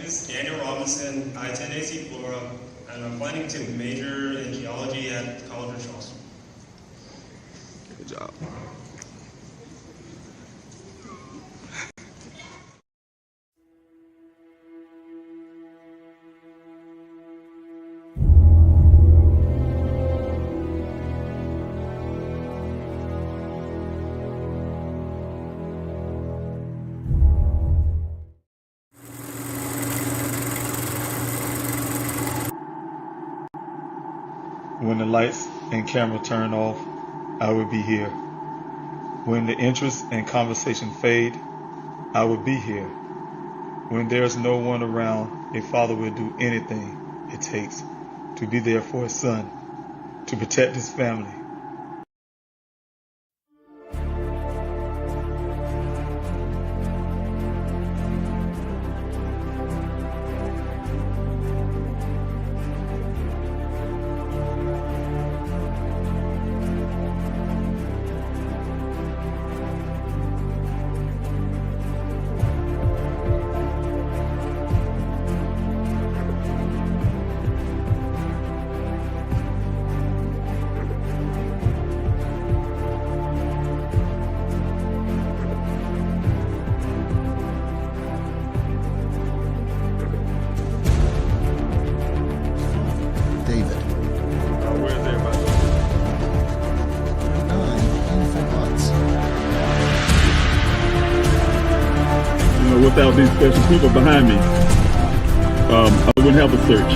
is Daniel Robinson. I attend AC Flora, and I'm planning to major in geology at College of Charleston. Good job. When the lights and camera turn off, I will be here. When the interest and conversation fade, I will be here. When there's no one around, a father will do anything it takes to be there for his son, to protect his family. David. Where's everybody? 9 painful months. Without these special people behind me, I wouldn't have a search.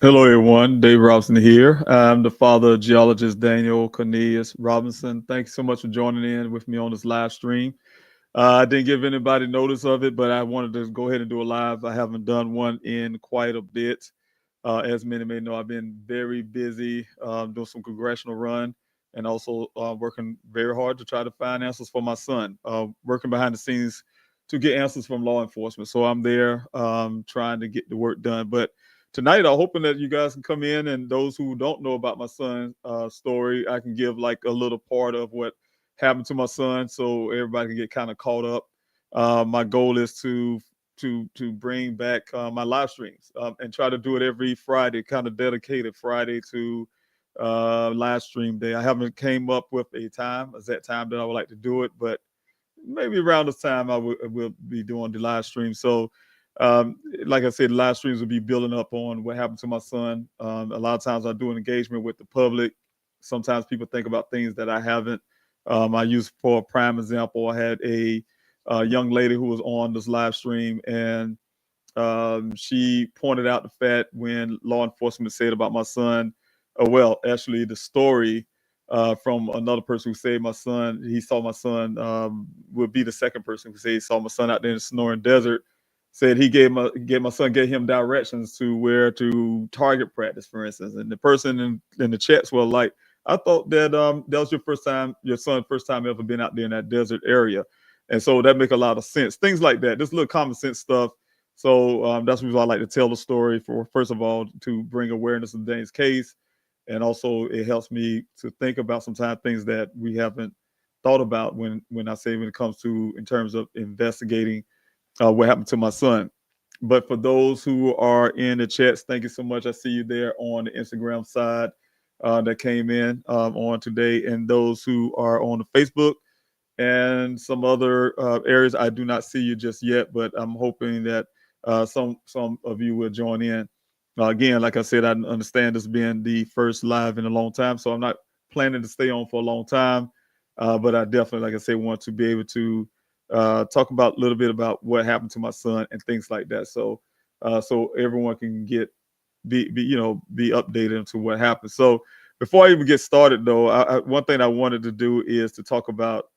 Hello, everyone. Dave Robinson here. I'm the father of geologist Daniel Cornelius Robinson. Thanks so much for joining in with me on this live stream. I didn't give anybody notice of it, but I wanted to go ahead and do a live. I haven't done one in quite a bit. As many may know, I've been very busy doing some congressional run and also working very hard to try to find answers for my son, working behind the scenes to get answers from law enforcement. So I'm there trying to get the work done. But tonight, I'm hoping that you guys can come in, and those who don't know about my son's story, I can give like a little part of what happened to my son, so everybody can get kind of caught up. My goal is to bring back my live streams and try to do it every Friday, kind of dedicated Friday to live stream day. I haven't came up with a time, exact time that I would like to do it, but maybe around this time I will be doing the live stream. So like I said, live streams will be building up on what happened to my son. A lot of times I do an engagement with the public. Sometimes people think about things that I haven't. I use, for a prime example, I had a young lady who was on this live stream, and she pointed out the fact when law enforcement said about my son, well, actually the story from another person who said my son, he saw my son, would be the second person who said he saw my son out there in the snoring desert, said he gave my son, gave him directions to where to target practice, for instance. And the person in the chats were like, I thought that that was your son's first time ever been out there in that desert area. And so that make a lot of sense. Things like that, just little common sense stuff. So that's the reason I like to tell the story, for, first of all, to bring awareness of Dane's case. And also it helps me to think about sometimes things that we haven't thought about when I say when it comes to, in terms of investigating what happened to my son. But for those who are in the chats, thank you so much. I see you there on the Instagram side that came in on today, and those who are on the Facebook and some other areas. I do not see you just yet, but I'm hoping that some of you will join in. Again, like I said, I understand this being the first live in a long time, so I'm not planning to stay on for a long time, but I definitely, like I said, want to be able to talk about a little bit about what happened to my son and things like that. So so everyone can be updated into what happened. So before I even get started, though, one thing I wanted to do is to talk about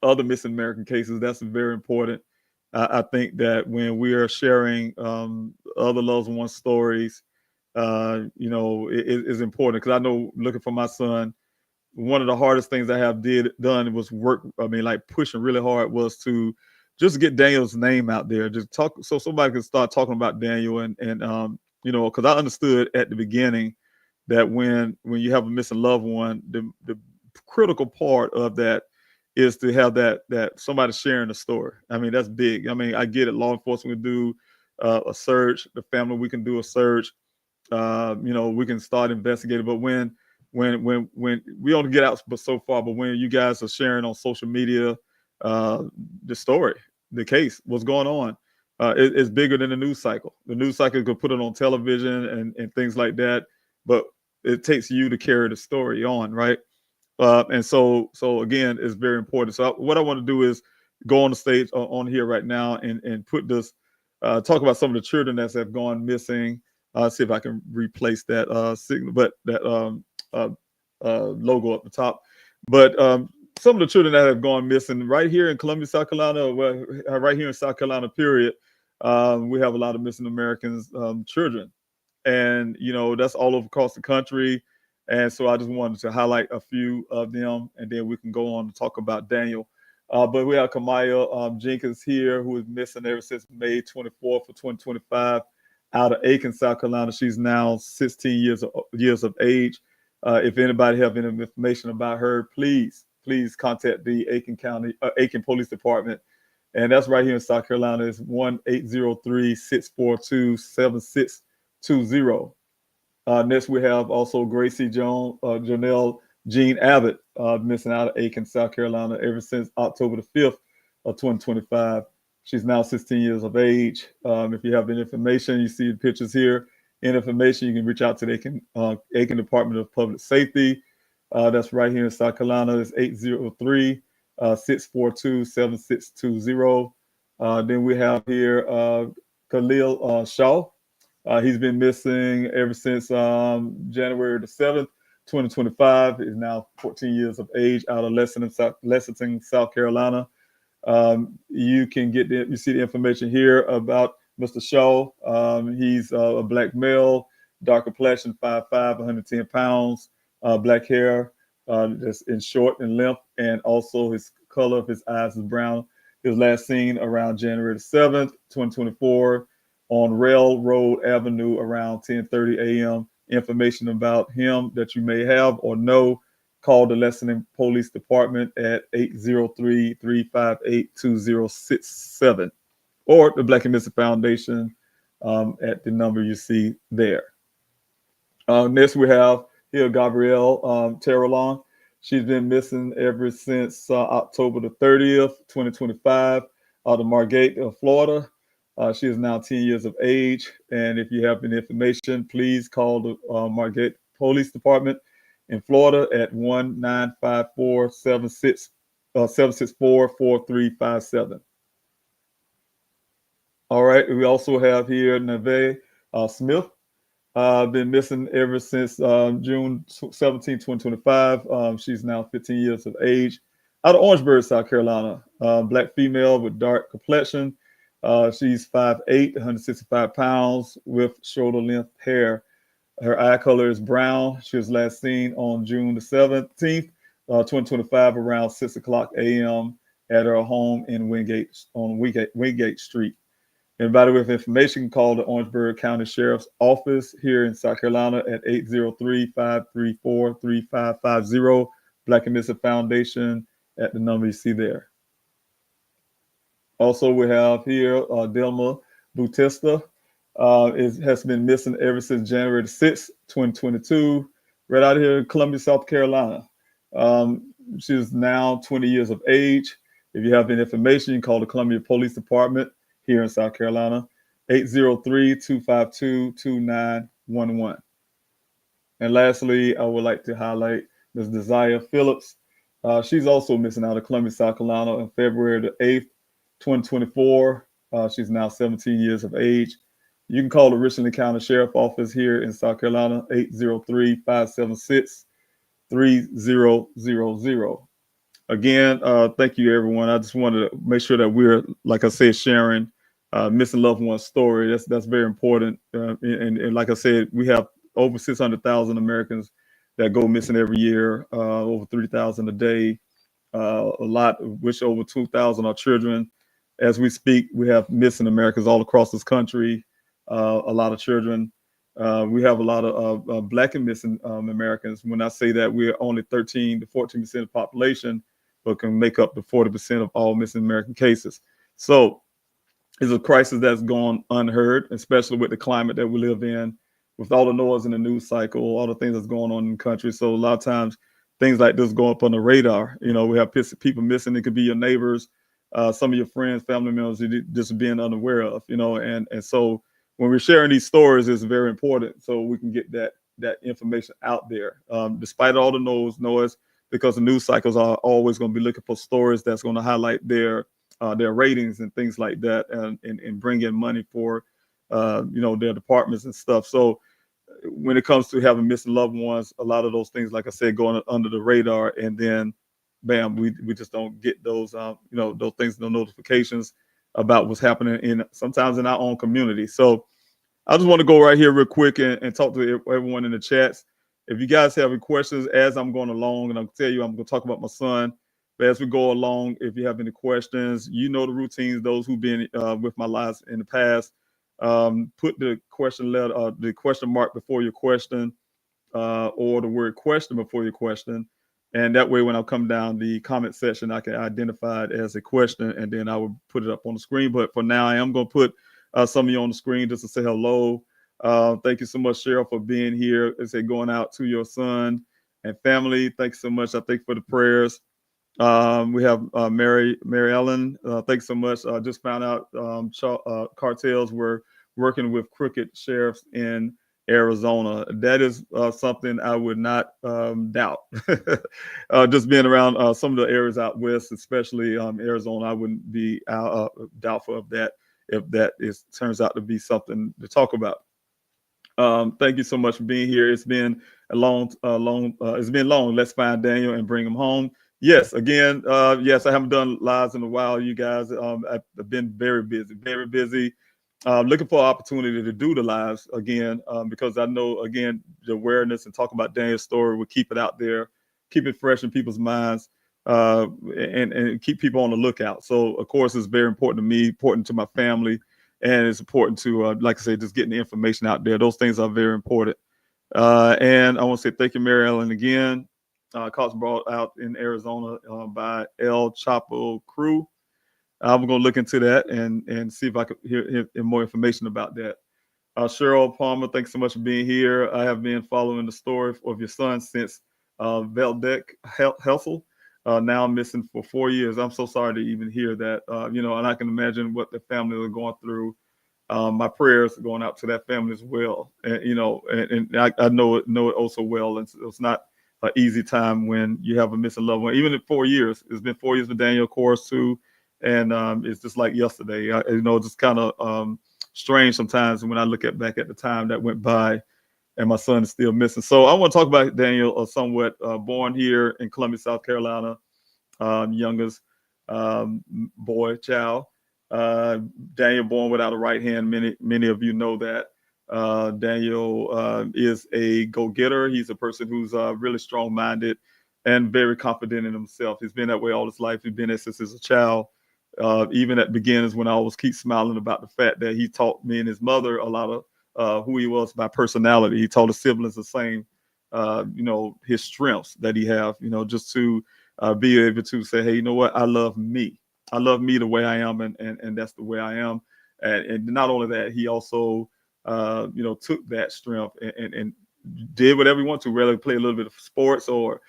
other missing American cases. That's very important. I think that when we are sharing other loved ones' stories, it is important, because I know, looking for my son, one of the hardest things I have done was work. I mean, like, pushing really hard was to just get Daniel's name out there, just talk, so somebody can start talking about Daniel, and because I understood at the beginning that when you have a missing loved one, the critical part of that is to have that somebody sharing the story. I mean, that's big. I mean, I get it. Law enforcement can do a search. The family, we can do a search. We can start investigating. But when we only get out but so far, but when you guys are sharing on social media the story, the case, what's going on, it's bigger than the news cycle. The news cycle could put it on television and things like that, but it takes you to carry the story on, right? And so again, it's very important. So what I want to do is go on the stage on here right now and put this, talk about some of the children that have gone missing. See if I can replace that signal, but that logo up the top. But some of the children that have gone missing right here in Columbia, South Carolina, well, right here in South Carolina, period. We have a lot of missing Americans, children, and that's all over across the country. And so I just wanted to highlight a few of them, and then we can go on to talk about Daniel. But we have Kamaya Jenkins here, who is missing ever since May 24th of 2025, out of Aiken, South Carolina. She's now 16 years of age. If anybody have any information about her, please contact the Aiken Police Department. And that's right here in South Carolina. It's 1-803-642-7620. Next, we have also Gracie Janelle Jean Abbott, missing out of Aiken, South Carolina, ever since October the 5th of 2025. She's now 16 years of age. If you have any information, you see the pictures here. Any information, you can reach out to the Aiken Department of Public Safety. That's right here in South Carolina. It's 803-642-7620. Then we have here Khalil Shaw. He's been missing ever since January the 7th, 2025. He's now 14 years of age, out of Lexington, South Carolina. You can you see the information here about Mr. Shaw. He's a black male, dark complexion, 5'5", 110 pounds, black hair, just in short and length, and also his color of his eyes is brown. He was last seen around January the 7th, 2024, on Railroad Avenue around 10:30 a.m. Information about him that you may have or know, call the Lexington Police Department at 803-358-2067, or the Black and Missing Foundation at the number you see there. Next, we have here Gabrielle Terrelon. She's been missing ever since October the 30th, 2025, out of Margate, Florida. She is now 10 years of age. And if you have any information, please call the Margate Police Department in Florida at 1-954-764-4357. All right. We also have here Neve Smith. Been missing ever since June 17, 2025. She's now 15 years of age, out of Orangeburg, South Carolina. Black female with dark complexion. She's 5'8", 165 pounds, with shoulder-length hair. Her eye color is brown. She was last seen on June the 17th, 2025, around 6 o'clock a.m. at her home in Wingate Street. Anybody with information can call the Orangeburg County Sheriff's Office here in South Carolina at 803-534-3550. Black and Missing Foundation at the number you see there. Also, we have here Delma Bautista. Has been missing ever since January the 6th, 2022, right out here in Columbia, South Carolina. She's now 20 years of age. If you have any information, you can call the Columbia Police Department here in South Carolina, 803-252-2911. And lastly, I would like to highlight Ms. Desire Phillips. She's also missing out of Columbia, South Carolina on February the 8th, 2024. She's now 17 years of age. You can call the Richland County Sheriff Office here in South Carolina, 803-576-3000. Again, thank you, everyone. I just wanted to make sure that we're, like I said, sharing missing loved one's story. That's very important. And like I said, we have over 600,000 Americans that go missing every year, over 3,000 a day. A lot, of which over 2,000 are children. As we speak, we have missing Americans all across this country. A lot of children. We have a lot of Black and missing Americans. When I say that, we're only 13 to 14% of the population, but can make up to 40% of all missing American cases. So it's a crisis that's gone unheard, especially with the climate that we live in, with all the noise in the news cycle, all the things that's going on in the country. So a lot of times things like this go up on the radar. You know, we have people missing. It could be your neighbors, some of your friends, family members, you just being unaware of, you know, and so when we're sharing these stories, it's very important so we can get that information out there, despite all the noise, because the news cycles are always going to be looking for stories that's going to highlight their ratings and things like that, and bring in money for their departments and stuff. So when it comes to having missing loved ones, a lot of those things, like I said, going under the radar, and then bam, we just don't get those those things, no notifications about what's happening sometimes in our own community. So I just want to go right here real quick and talk to everyone in the chats. If you guys have any questions as I'm going along, and I'll tell you, I'm going to talk about my son. But as we go along, if you have any questions, you know the routines, those who've been with my lives in the past, put the question the question mark before your question, or the word question before your question. And that way, when I come down the comment section, I can identify it as a question, and then I will put it up on the screen. But for now, I am going to put some of you on the screen just to say hello. Thank you so much, Cheryl, for being here. It's going out to your son and family. Thanks so much. I thank you for the prayers. We have Mary Ellen. Thanks so much. I just found out cartels were working with crooked sheriffs in Arizona. That is something I would not doubt. Just being around some of the areas out west, especially Arizona, I wouldn't be doubtful of that if that turns out to be something to talk about. Thank you so much for being here. It's been a long. It's been long. Let's find Daniel and bring him home. Yes, again, yes, I haven't done lives in a while, you guys. I've been very busy. Looking for an opportunity to do the lives again, because I know, again, the awareness and talk about Daniel's story will keep it out there, keep it fresh in people's minds, and keep people on the lookout. So, of course, it's very important to me, important to my family, and it's important to, like I said, just getting the information out there. Those things are very important. And I want to say thank you, Mary Ellen, again. Cops brought out in Arizona by El Chapo Crew. I'm going to look into that and see if I could hear more information about that. Cheryl Palmer, thanks so much for being here. I have been following the story of your son since Veldek Helsel. Now missing for 4 years. I'm so sorry to even hear that. And I can imagine what the family are going through. My prayers are going out to that family as well. And I know it also well. And it's not an easy time when you have a missing loved one. Even in 4 years, it's been 4 years for Daniel, of course, too. And it's just like yesterday. Just kind of strange sometimes when I look back at the time that went by, and my son is still missing. So I want to talk about Daniel somewhat. Born here in Columbia, South Carolina, youngest child. Daniel born without a right hand. Many of you know that. Daniel is a go-getter. He's a person who's really strong-minded and very confident in himself. He's been that way all his life. He's been there since he's a child. Even at beginnings, when I always keep smiling about the fact that he taught me and his mother a lot of who he was by personality. He taught his siblings the same, his strengths that he have, just to be able to say, hey, you know what? I love me. I love me the way I am, and that's the way I am. And not only that, he also, took that strength and did whatever he wanted to, whether play a little bit of sports or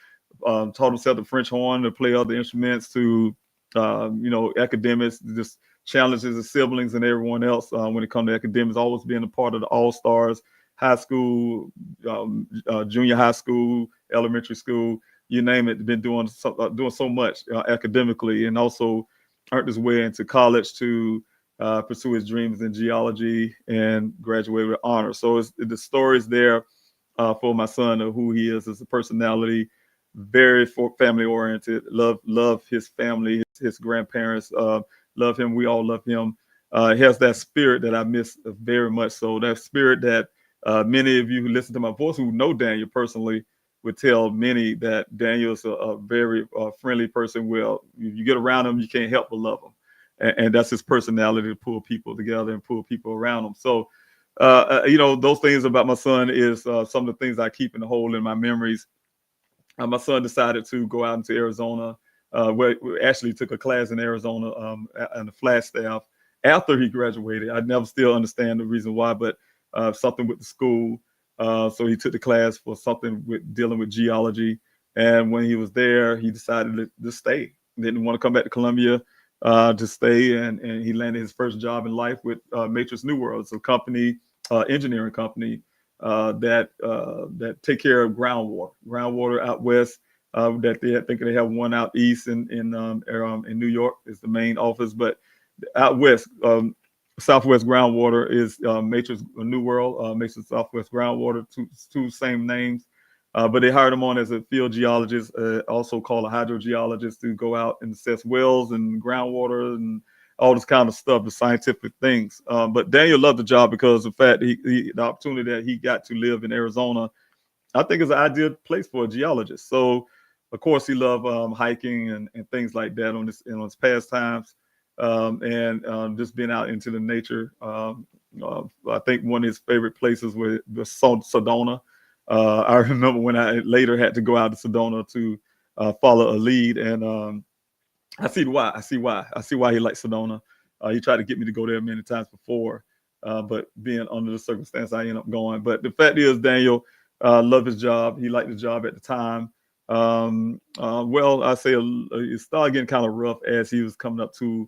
taught himself the French horn, to play other instruments, to academics, just challenges his siblings and everyone else when it comes to academics, always being a part of the All-Stars high school, junior high school, elementary school, you name it. Been doing so much academically, and also earned his way into college to pursue his dreams in geology and graduate with honors. So the stories there for my son of who he is as a personality, very family oriented. Love his family, his grandparents. Love him. We all love him. He has that spirit that I miss very much. So that spirit that many of you who listen to my voice who know Daniel personally would tell many that Daniel is a very friendly person. Well, you get around him, you can't help but love him. And that's his personality to pull people together and pull people around him. So, those things about my son is some of the things I keep in the hole in my memories. My son decided to go out into Arizona, where we actually took a class in Arizona and the Flagstaff after he graduated. I never still understand the reason why, but something with the school. So he took the class for something with dealing with geology. And when he was there, he decided to stay. Didn't want to come back to Columbia to stay. And he landed his first job in life with Matrix New World. It's a company, engineering company that take care of groundwater out west. That I think they have one out east in New York is the main office, but out west, Southwest Groundwater is Matrix New World, Matrix Southwest Groundwater, two same names. But they hired him on as a field geologist, also called a hydrogeologist, to go out and assess wells and groundwater and all this kind of stuff, the scientific things. But Daniel loved the job because of the fact the opportunity that he got to live in Arizona, I think is an ideal place for a geologist. So, of course, he loved hiking and things like that on his pastimes, and just being out into the nature. I think one of his favorite places was Sedona. I remember when I later had to go out to Sedona to follow a lead, and I see why. I see why he likes Sedona. He tried to get me to go there many times before, but being under the circumstance, I ended up going. But the fact is, Daniel loved his job. He liked the job at the time. Well, I say it started getting kind of rough as he was coming up to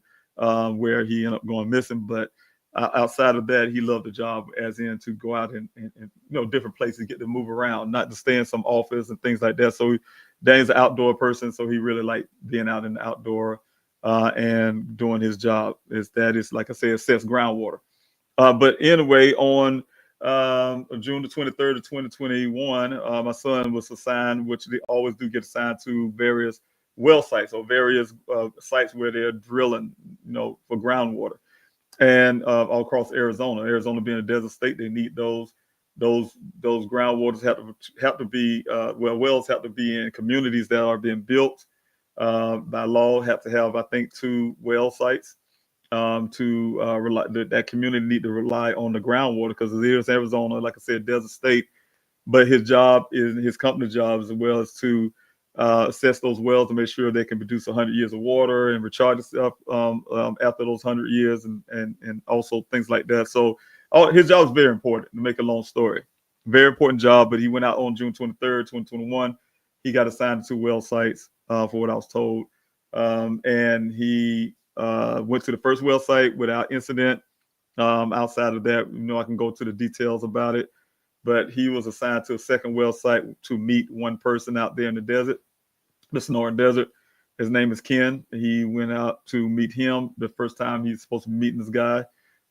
where he ended up going missing. But outside of that, he loved the job, as in to go out and different places, get to move around, not to stay in some office and things like that. So Danny's an outdoor person, so he really liked being out in the outdoor and doing his job. That is, like I said, assess groundwater. But anyway, on June the 23rd of 2021, my son was assigned, which they always do get assigned to various well sites or various sites where they're drilling, for groundwater. And all across Arizona. Arizona being a desert state, they need those groundwaters have to be wells have to be in communities that are being built by law. Have to have, I think, 2 well sites to rely. That community need to rely on the groundwater because it is Arizona, like I said, desert state. But his company job as well is to assess those wells to make sure they can produce 100 years of water and recharge itself after those 100 years and also things like that. So his job is very important, to make a long story. Very important job, but he went out on June 23rd, 2021. He got assigned to well sites for what I was told. And he went to the first well site without incident. Outside of that, I can go to the details about it. But he was assigned to a second well site to meet one person out there in the desert, the Sonoran Desert. His name is Ken. He went out to meet him the first time he's supposed to be meeting this guy.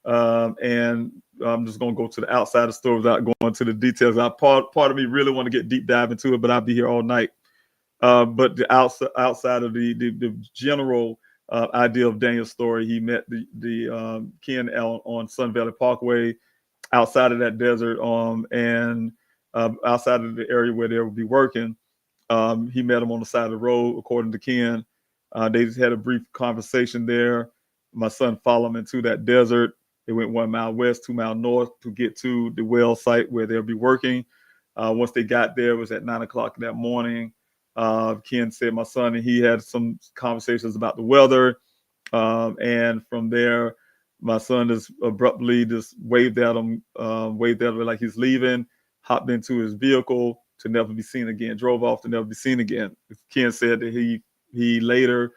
And I'm just going to go to the outside of the story without going to the details. Part of me really want to get deep dive into it, but I'll be here all night. But the outside of the general idea of Daniel's story, he met the Ken on Sun Valley Parkway, outside of that desert, and outside of the area where they would be working. He met him on the side of the road, according to Ken. They just had a brief conversation there. My son followed him into that desert. They went 1 mile west, 2 mile north to get to the well site where they'll be working. Once they got there, it was at 9 o'clock that morning. Ken said my son and he had some conversations about the weather. And from there, my son just abruptly just waved at him like he's leaving, hopped into his vehicle to never be seen again, drove off to never be seen again. Ken said that he later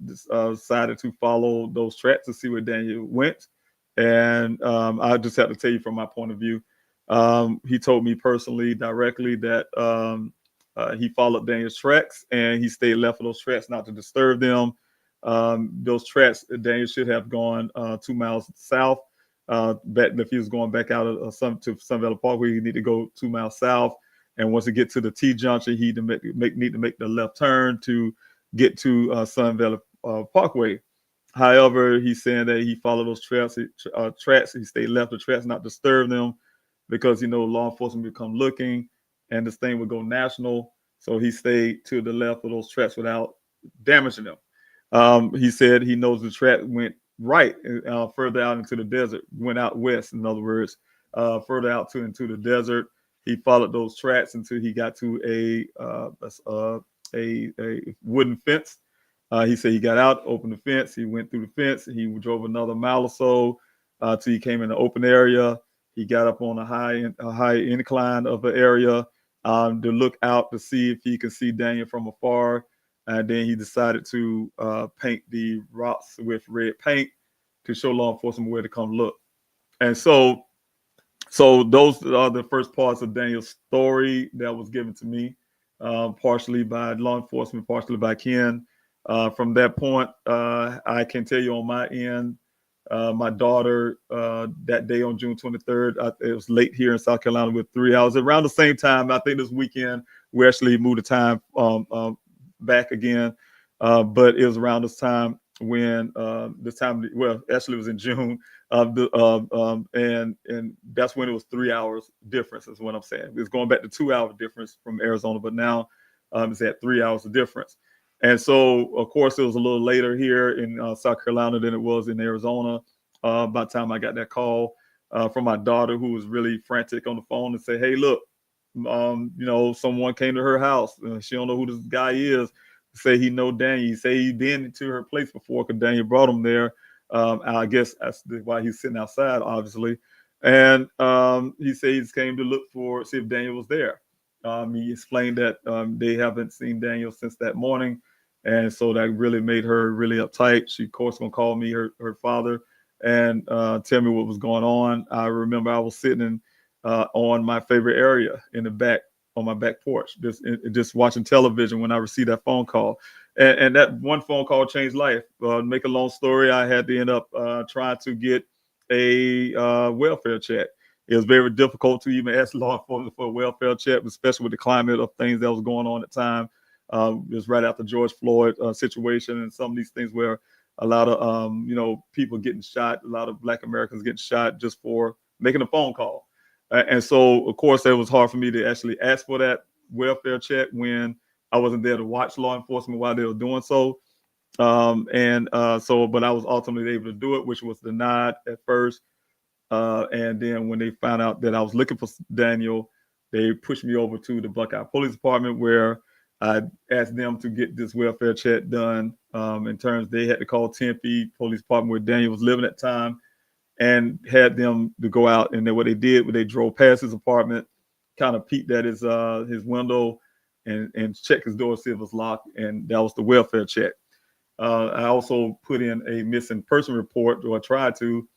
decided to follow those tracks to see where Daniel went. And I just have to tell you from my point of view, He told me personally, directly, that he followed Daniel's tracks and he stayed left of those tracks not to disturb them. Those tracks, Daniel should have gone 2 miles south. Back if he was going back out of Sun Valley Parkway, he need to go 2 miles south. And once he get to the T junction, he need to make the left turn to get to Sun Valley Parkway. However, he's saying that he followed those tracks. He stayed left of tracks, not disturb them, because law enforcement would come looking, and this thing would go national. So he stayed to the left of those tracks without damaging them. He said he knows the track went right, further out into the desert, went out west, in other words, further out into the desert. He followed those tracks until he got to a wooden fence. He said he got out, opened the fence. He went through the fence. He drove another mile or so till he came in the open area. He got up on a high incline of the area to look out to see if he could see Daniel from afar. And then he decided to paint the rocks with red paint to show law enforcement where to come look. And so those are the first parts of Daniel's story that was given to me, partially by law enforcement, partially by Ken. From that point, I can tell you on my end, my daughter, that day on June 23rd, it was late here in South Carolina with 3 hours. Around the same time, I think this weekend, we actually moved the time back again. But it was around this time when actually it was in June. And that's when it was 3 hours difference, is what I'm saying. It's going back to 2 hour difference from Arizona, but now it's at 3 hours of difference. And so, of course, it was a little later here in South Carolina than it was in Arizona. By the time I got that call from my daughter, who was really frantic on the phone, and say, "Hey, look, someone came to her house. She don't know who this guy is. Say he know Daniel. He say he been to her place before because Daniel brought him there. I guess that's why he's sitting outside, obviously. And he said he just came to see if Daniel was there. He explained that they haven't seen Daniel since that morning. And so that really made her really uptight. She, of course, gonna call me, her father, and tell me what was going on. I remember I was sitting on my favorite area in the back, on my back porch, just watching television when I received that phone call. And that one phone call changed life. Make a long story, I had to end up trying to get a welfare check. It was very difficult to even ask law enforcement for a welfare check, especially with the climate of things that was going on at the time. It was right after George Floyd situation, and some of these things where a lot of people getting shot, a lot of Black Americans getting shot just for making a phone call. And so, of course, it was hard for me to actually ask for that welfare check when I wasn't there to watch law enforcement while they were doing so. But I was ultimately able to do it, which was denied at first. And then when they found out that I was looking for Daniel, they pushed me over to the Buckeye Police Department, where I asked them to get this welfare check done. In terms, they had to call Tempe Police Department, where Daniel was living at the time, and had them to go out. And then what they did, they drove past his apartment, kind of peeked at his window, and checked his door to see if it was locked, and that was the welfare check. I also put in a missing person report, or I tried to.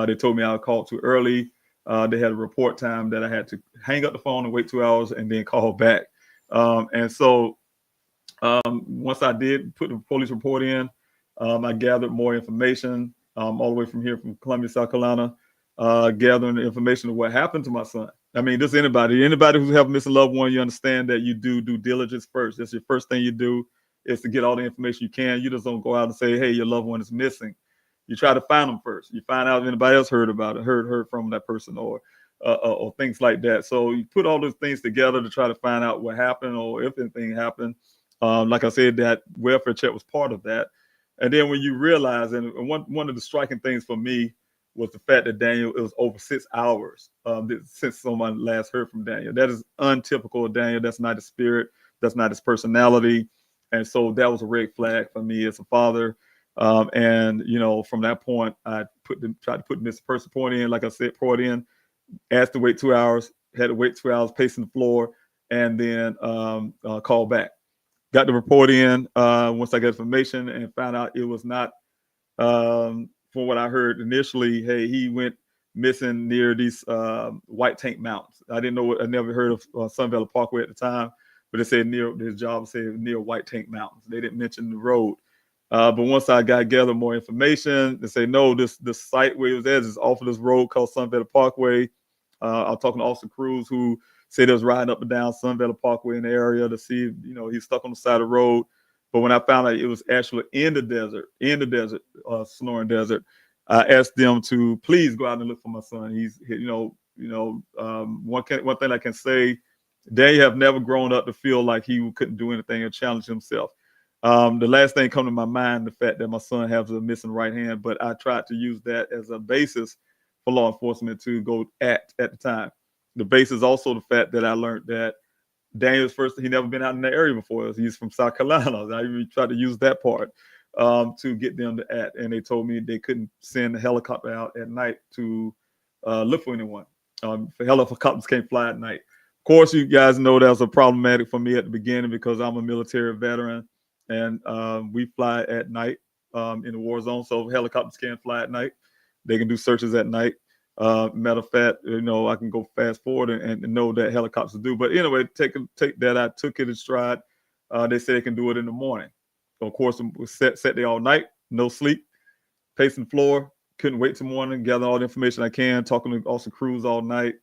They told me I called too early. They had a report time that I had to hang up the phone and wait 2 hours and then call back. And so once I did put the police report in, I gathered more information all the way from here, from Columbia, South Carolina, gathering the information of what happened to my son. I mean, just anybody who have a missing loved one, you understand that you do due diligence first. That's your first thing you do, is to get all the information you can. You just don't go out and say, "Hey, your loved one is missing." You try to find them first. You find out if anybody else heard about it, heard from that person, or things like that. So you put all those things together to try to find out what happened, or if anything happened. Like I said, that welfare check was part of that. And then when you realize, and one of the striking things for me was the fact that Daniel, it was over 6 hours since someone last heard from Daniel. That is untypical of Daniel. That's not his spirit. That's not his personality. And so that was a red flag for me as a father. And from that point, I tried to put this person point in, like I said, poured in, asked to wait 2 hours, had to wait 2 hours, pacing the floor, and then called back. Got the report in once I got information, and found out it was not, from what I heard initially, hey, he went missing near these White Tank Mountains. I didn't know. I never heard of Sun Valley Parkway at the time, but it said near his job said near White Tank Mountains. They didn't mention the road. But once I gathered more information, they say no, this site where it was at is off of this road called Sun Valley Parkway. I was talking to Officer Cruz, who said he was riding up and down Sun Valley Parkway in the area to see, he's stuck on the side of the road. But when I found out it was actually in the desert, Sonoran Desert, I asked them to please go out and look for my son. He's, one thing I can say, they have never grown up to feel like he couldn't do anything or challenge himself. The last thing come to my mind, the fact that my son has a missing right hand, but I tried to use that as a basis for law enforcement to go at the time. The basis also the fact that I learned that Daniel's he never been out in that area before. He's from South Carolina. I even tried to use that part to get them to act. And they told me they couldn't send a helicopter out at night to look for anyone. Helicopters can't fly at night. Of course, you guys know that was a problematic for me at the beginning because I'm a military veteran and we fly at night in the war zone. So helicopters can't fly at night. They can do searches at night. Matter of fact, I can go fast forward and know that helicopters do. But anyway, take that. I took it in stride. They said they can do it in the morning. So of course, we sat there all night, no sleep, pacing the floor. Couldn't wait till morning, gather all the information I can, talking to Officer Cruz all night,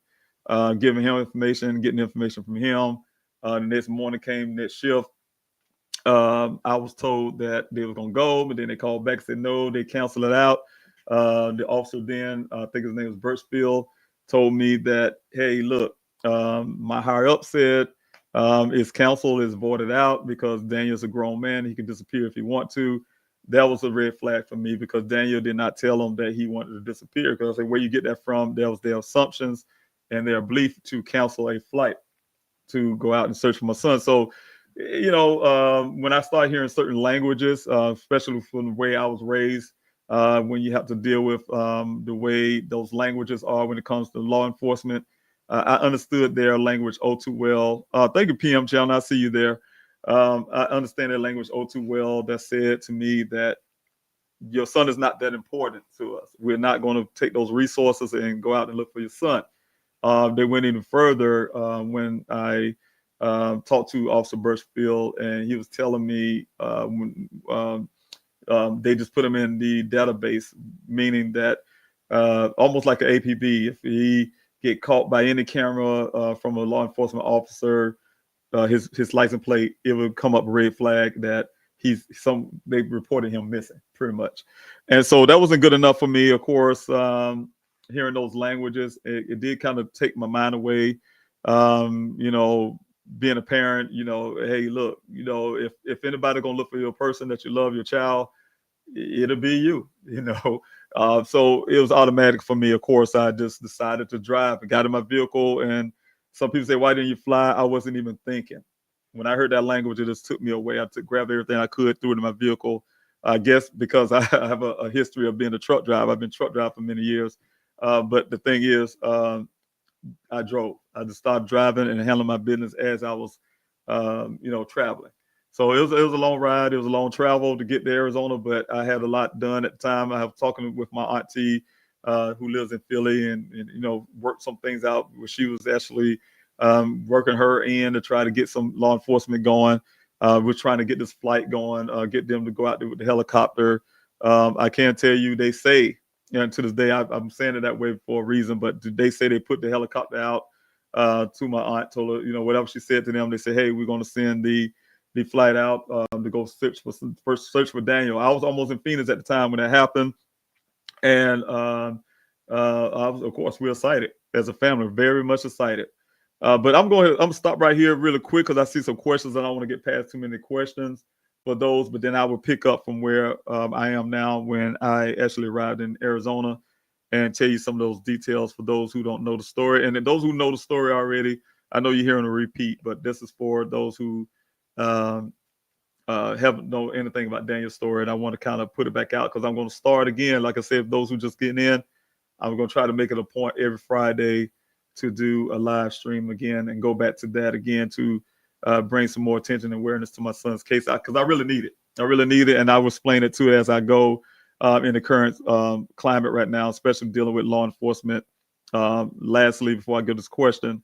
giving him information, getting information from him. The next morning came, next shift. I was told that they were going to go, but then they called back and said, no, they canceled it out. The officer then, I think his name was Birchfield, told me that, hey, look, my higher up said his counsel is voided out because Daniel's a grown man. He can disappear if he wants to. That was a red flag for me because Daniel did not tell him that he wanted to disappear. Because I said, where you get that from? That was their assumptions and their belief to cancel a flight to go out and search for my son. So, when I start hearing certain languages, especially from the way I was raised, when you have to deal with the way those languages are when it comes to law enforcement, I understood their language all too well. Thank you, PM Channel. I see you there. I understand their language all too well. That said to me that your son is not that important to us. We're not going to take those resources and go out and look for your son. They went even further when I talked to Officer Birchfield, and he was telling me they just put him in the database, meaning that almost like an APB, if he get caught by any camera from a law enforcement officer, his license plate, it would come up a red flag that they reported him missing, pretty much. And so that wasn't good enough for me. Of course, hearing those languages, it did kind of take my mind away. Being a parent, hey, look, if anybody gonna look for your person that you love, your child, it'll be you, So it was automatic for me. Of course, I just decided to drive. I got in my vehicle, and some people say, why didn't you fly? I wasn't even thinking. When I heard that language, it just took me away. I grabbed everything I could, threw it in my vehicle. I guess because I have a history of being a truck driver. I've been truck driver for many years. But the thing is, I drove. I just started driving and handling my business as I was, traveling. So it was a long ride. It was a long travel to get to Arizona, but I had a lot done at the time. I was talking with my auntie who lives in Philly and worked some things out where she was actually working her in to try to get some law enforcement going. We're trying to get this flight going, get them to go out there with the helicopter. I can't tell you, they say, and to this day, I'm saying it that way for a reason, but they say they put the helicopter out to my aunt, told her, whatever she said to them, they said, hey, we're going to send the flight out to go search for Daniel. I was almost in Phoenix at the time when that happened. And I was, of course, we're excited as a family, very much excited. But I'm going to stop right here really quick because I see some questions. I don't want to get past too many questions for those, but then I will pick up from where I am now when I actually arrived in Arizona and tell you some of those details for those who don't know the story. And then those who know the story already, I know you're hearing a repeat, but this is for those who haven't know anything about Daniel's story. And I want to kind of put it back out because I'm going to start again. Like I said, those who just getting in, I'm going to try to make it a point every Friday to do a live stream again and go back to that again to bring some more attention and awareness to my son's case because I really need it. I really need it, and I will explain it to it as I go. in the current climate right now, especially dealing with law enforcement. Lastly, before I get this question,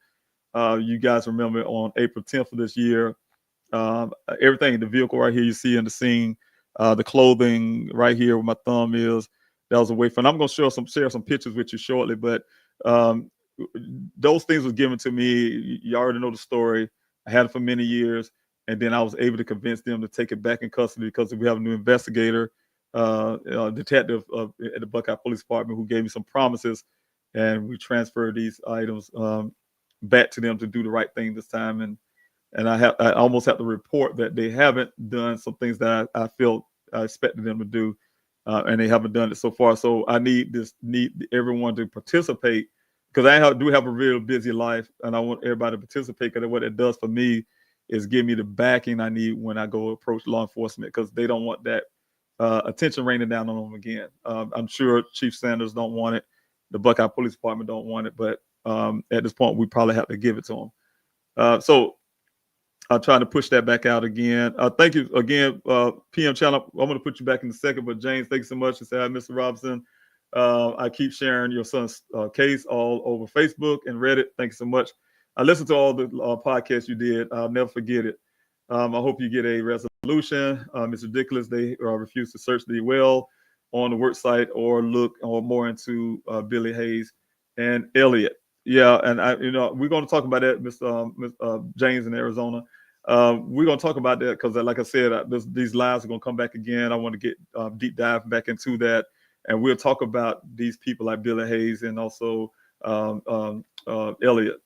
you guys remember on April 10th of this year, everything, the vehicle right here you see in the scene, the clothing right here where my thumb is, that was away from. I'm going to share some pictures with you shortly, but um, those things was given to me. You already know the story. I had it for many years, and then I was able to convince them to take it back in custody because we have a new investigator, detective at the Buckeye Police Department who gave me some promises, and we transferred these items back to them to do the right thing this time. And I almost have to report that they haven't done some things that I felt I expected them to do, and they haven't done it so far. So I need everyone to participate because do have a real busy life, and I want everybody to participate because what it does for me is give me the backing I need when I go approach law enforcement because they don't want that attention raining down on them again. I'm sure Chief Sanders don't want it, the Buckeye Police Department don't want it, but at this point we probably have to give it to them. So I'll try to push that back out again. Thank you again, PM channel. I'm going to put you back in a second, but James, thank you so much. You say hi, Mr. Robinson. I keep sharing your son's case all over Facebook and Reddit. Thank you so much. I listened to all the podcasts you did. I'll never forget it. I hope you get a resolution. It's ridiculous they refuse to search the well on the work site or look or more into Billy Hayes and Elliot. Yeah, and we're going to talk about that, Mr. James in Arizona. We're going to talk about that because, like I said, these lives are going to come back again. I want to get deep dive back into that, and we'll talk about these people like Billy Hayes and also Elliot.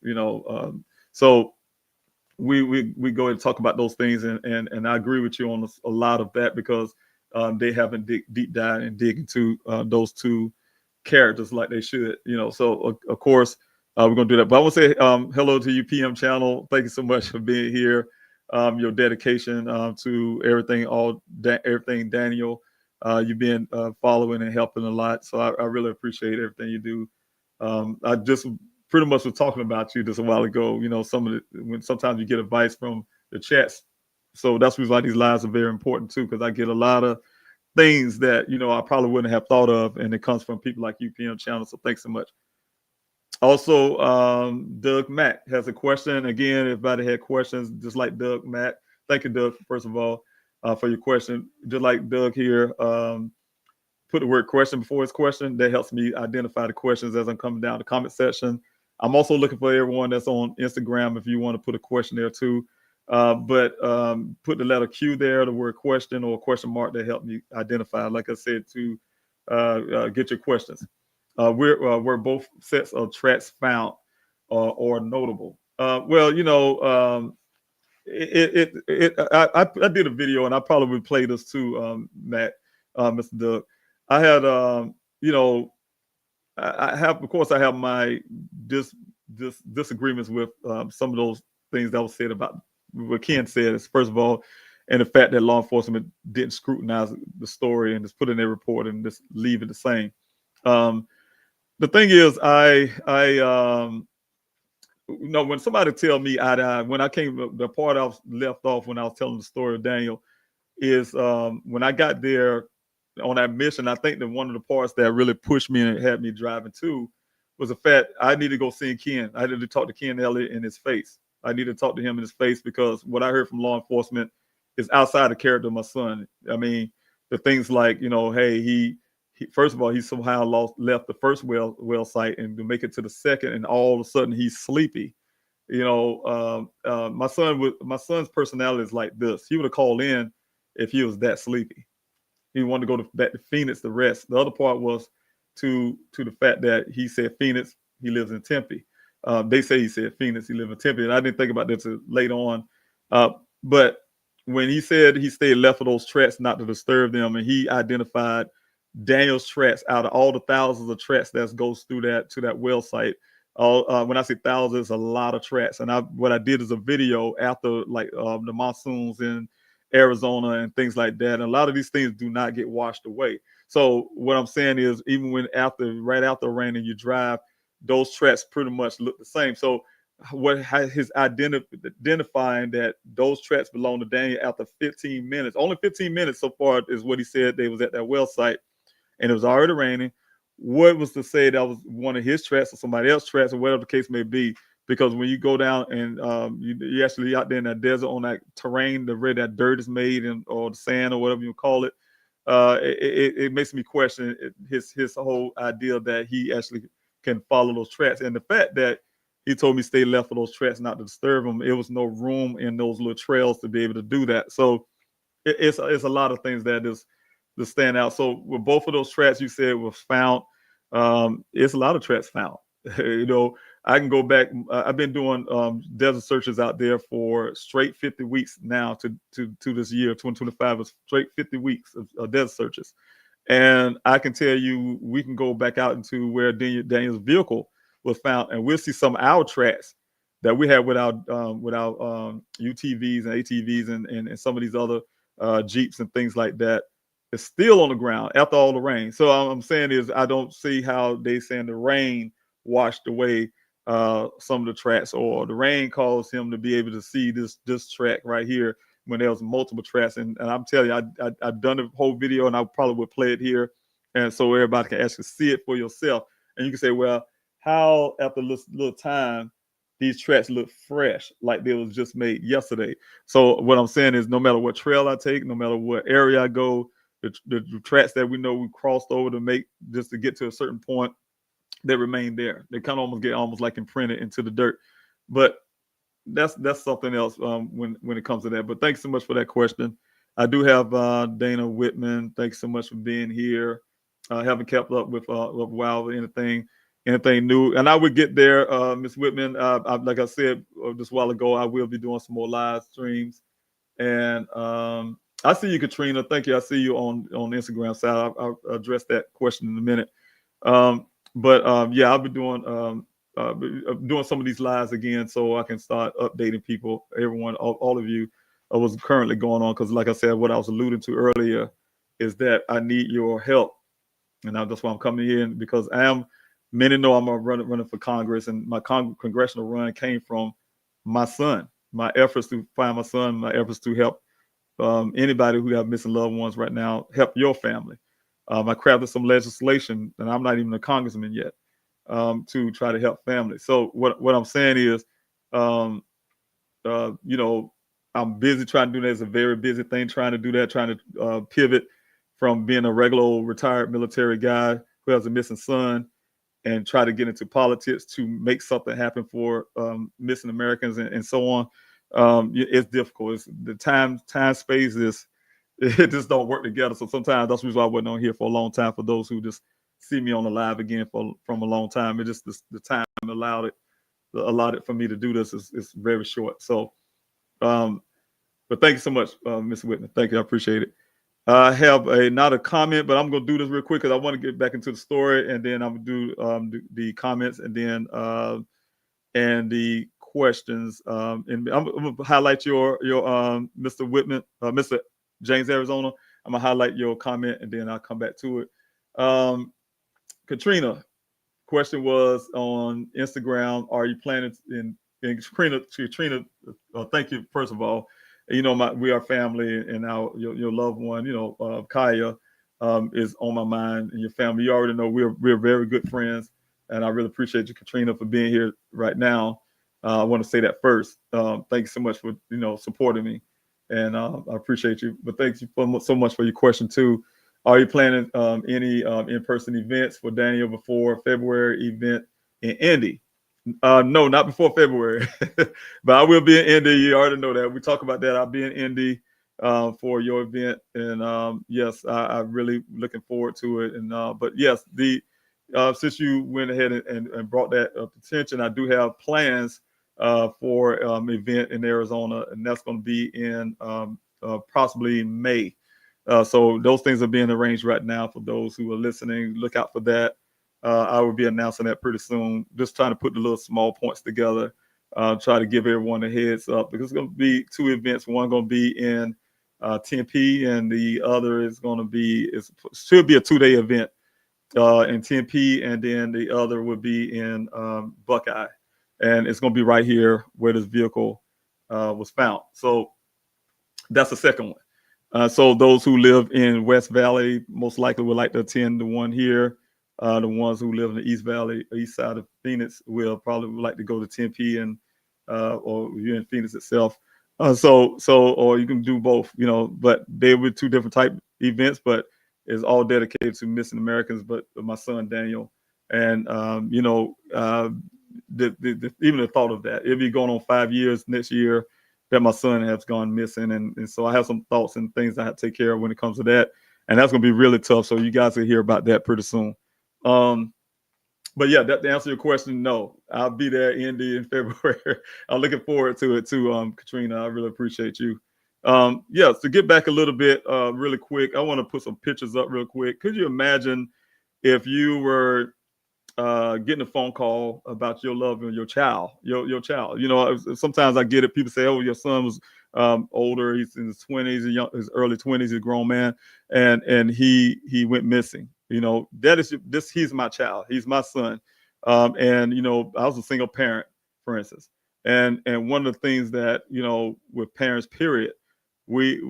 So we go ahead and talk about those things, and I agree with you on a lot of that because they haven't deep dive and dig into those two characters like they should. So of course. We're going to do that. But I want to say hello to you, PM channel. Thank you so much for being here. Your dedication to everything Daniel. You've been following and helping a lot. So I really appreciate everything you do. I just pretty much was talking about you just a while ago. When sometimes you get advice from the chats. So that's why these lives are very important too, because I get a lot of things that, I probably wouldn't have thought of. And it comes from people like you, PM channel. So thanks so much. Also, Doug Mack has a question. Again, if everybody had questions, just like Doug Mack. Thank you, Doug, first of all, for your question. Just like Doug here, put the word question before his question. That helps me identify the questions as I'm coming down the comment section. I'm also looking for everyone that's on Instagram if you want to put a question there too. But put the letter Q there, the word question or question mark, that help me identify, like I said, to get your questions. Were both sets of tracks found or notable? I did a video, and I probably would play this too, Matt, Mr. Doug. I had, I have my disagreements with some of those things that was said about what Ken said. Is first of all, and the fact that law enforcement didn't scrutinize the story and just put in their report and just leave it the same. The thing is, when somebody tell me when I came, the part I was left off when I was telling the story of Daniel is when I got there on that mission. I think that one of the parts that really pushed me and had me driving too was the fact I needed to go see Ken. I needed to talk to Ken Elliott in his face. I needed to talk to him in his face because what I heard from law enforcement is outside the character of my son. I mean, the things like, hey, he first of all, he somehow left the first well site and to make it to the second, and all of a sudden he's sleepy. My son's personality is like this. He would have called in if he was that sleepy. He wanted to go back to Phoenix to rest. The other part was to the fact that he said Phoenix, he lives in Tempe. They say he said Phoenix, he lives in Tempe, and I didn't think about that until later on. But when he said he stayed left of those tracks not to disturb them, and he identified Daniel's tracks out of all the thousands of tracks that goes through to that well site. When I say thousands, it's a lot of tracks. And what I did is a video after the monsoons in Arizona and things like that. And a lot of these things do not get washed away. So what I'm saying is, even right after rain and you drive, those tracks pretty much look the same. So his identifying that those tracks belong to Daniel after 15 minutes, only 15 minutes so far is what he said they was at that well site. and it was already raining, what was to say that was one of his tracks or somebody else's tracks or whatever the case may be? Because when you go down and you actually out there in that desert on that terrain, the where that dirt is made and or the sand or whatever you call it, it makes me question his whole idea that he actually can follow those tracks. And the fact that he told me stay left of those tracks, not to disturb them, it was no room in those little trails to be able to do that. So it's a lot of things that is to stand out. So with both of those tracks you said was found, it's a lot of tracks found. You know, I can go back. I've been doing desert searches out there for straight 50 weeks now to this year, 2025 is straight 50 weeks of desert searches. And I can tell you, we can go back out into where Daniel's vehicle was found, and we'll see some of our tracks that we have with our UTVs and ATVs and some of these other Jeeps and things like that. It's still on the ground after all the rain. So I'm saying is I don't see how they saying the rain washed away some of the tracks, or the rain caused him to be able to see this track right here when there was multiple tracks. And I'm telling you, I've done the whole video, and I probably would play it here, and so everybody can actually see it for yourself. And you can say, well, how after this little time these tracks look fresh, like they was just made yesterday. So what I'm saying is, no matter what trail I take, no matter what area I go, the tracks that we know we crossed over to make just to get to a certain point, they remain there. They kind of almost get like imprinted into the dirt. But that's something else when it comes to that. But thanks so much for that question. I do have Dana Whitman. Thanks so much for being here. I haven't kept up with wow anything new, and I would get there, Miss Whitman. Like I said just a while ago, I will be doing some more live streams, and I see you, Katrina. Thank you. I see you on the Instagram side. I'll address that question in a minute. Yeah, I'll be doing some of these lives again, so I can start updating people, everyone, all of you, what's currently going on. Because, like I said, what I was alluding to earlier is that I need your help, and that's why I'm coming in, because many know I'm running for Congress, and my congressional run came from my son, my efforts to find my son, my efforts to help anybody who have missing loved ones right now, help your family. I crafted some legislation, and I'm not even a congressman yet, to try to help families. So what I'm saying is, I'm busy trying to do that. It's a very busy thing trying to do that, trying to pivot from being a regular old retired military guy who has a missing son and try to get into politics to make something happen for missing Americans and so on. It's difficult. It's the time space is, it just don't work together. So sometimes that's the reason why I wasn't on here for a long time. For those who just see me on the live again from a long time, it just the time allotted for me to do this is very short. So, but thank you so much, Ms. Whitman. Thank you, I appreciate it. I have not a comment, but I'm gonna do this real quick because I want to get back into the story, and then I'm gonna do the comments, and then and the questions. And I'm gonna highlight your Mr. Whitman, Mr. James, Arizona. I'm gonna highlight your comment, and then I'll come back to it. Katrina, question was on Instagram. Are you planning in Katrina? Thank you first of all. You know, we are family, and your loved one, Kaya, is on my mind, and your family. You already know we're very good friends, and I really appreciate you, Katrina, for being here right now. I want to say that first. Thank you so much for supporting me, and I appreciate you. But thank you so much for your question too. Are you planning any in-person events for Daniel before February event in Indy? No, not before February, but I will be in Indy. You already know that. We talk about that. I'll be in Indy for your event, and yes, I'm really looking forward to it. And but yes, since you went ahead and brought that attention, I do have plans for event in Arizona, and that's going to be in possibly May. So those things are being arranged right now for those who are listening. Look out for that. I will be announcing that pretty soon. Just trying to put the little small points together. Try to give everyone a heads up, because it's going to be two events. One going to be in Tempe, and the other is going to be, it should be a 2-day event in Tempe, and then the other would be in Buckeye. And it's going to be right here where this vehicle was found. So that's the second one. So those who live in West Valley most likely would like to attend the one here. The ones who live in the East Valley, east side of Phoenix, will probably would like to go to Tempe and or you're in Phoenix itself. Or you can do both, you know. But they were two different type events, but it's all dedicated to missing Americans. But my son Daniel, and even the thought of that, it'll be going on 5 years next year that my son has gone missing, and so I have some thoughts and things I have to take care of when it comes to that, and that's going to be really tough. So you guys will hear about that pretty soon. But yeah, to answer your question, no, I'll be there in February. I'm looking forward to it too, Katrina. I really appreciate you. Yeah, to get back a little bit, really quick, I want to put some pictures up real quick. Could you imagine if you were getting a phone call about your love and your child, your child? You know, sometimes I get it. People say, "Oh, your son was older. He's in his 20s, his early 20s, he's a grown man, and he went missing." You know, that is this. He's my child. He's my son. And you know, I was a single parent, for instance, and one of the things that, you know, with parents, period, my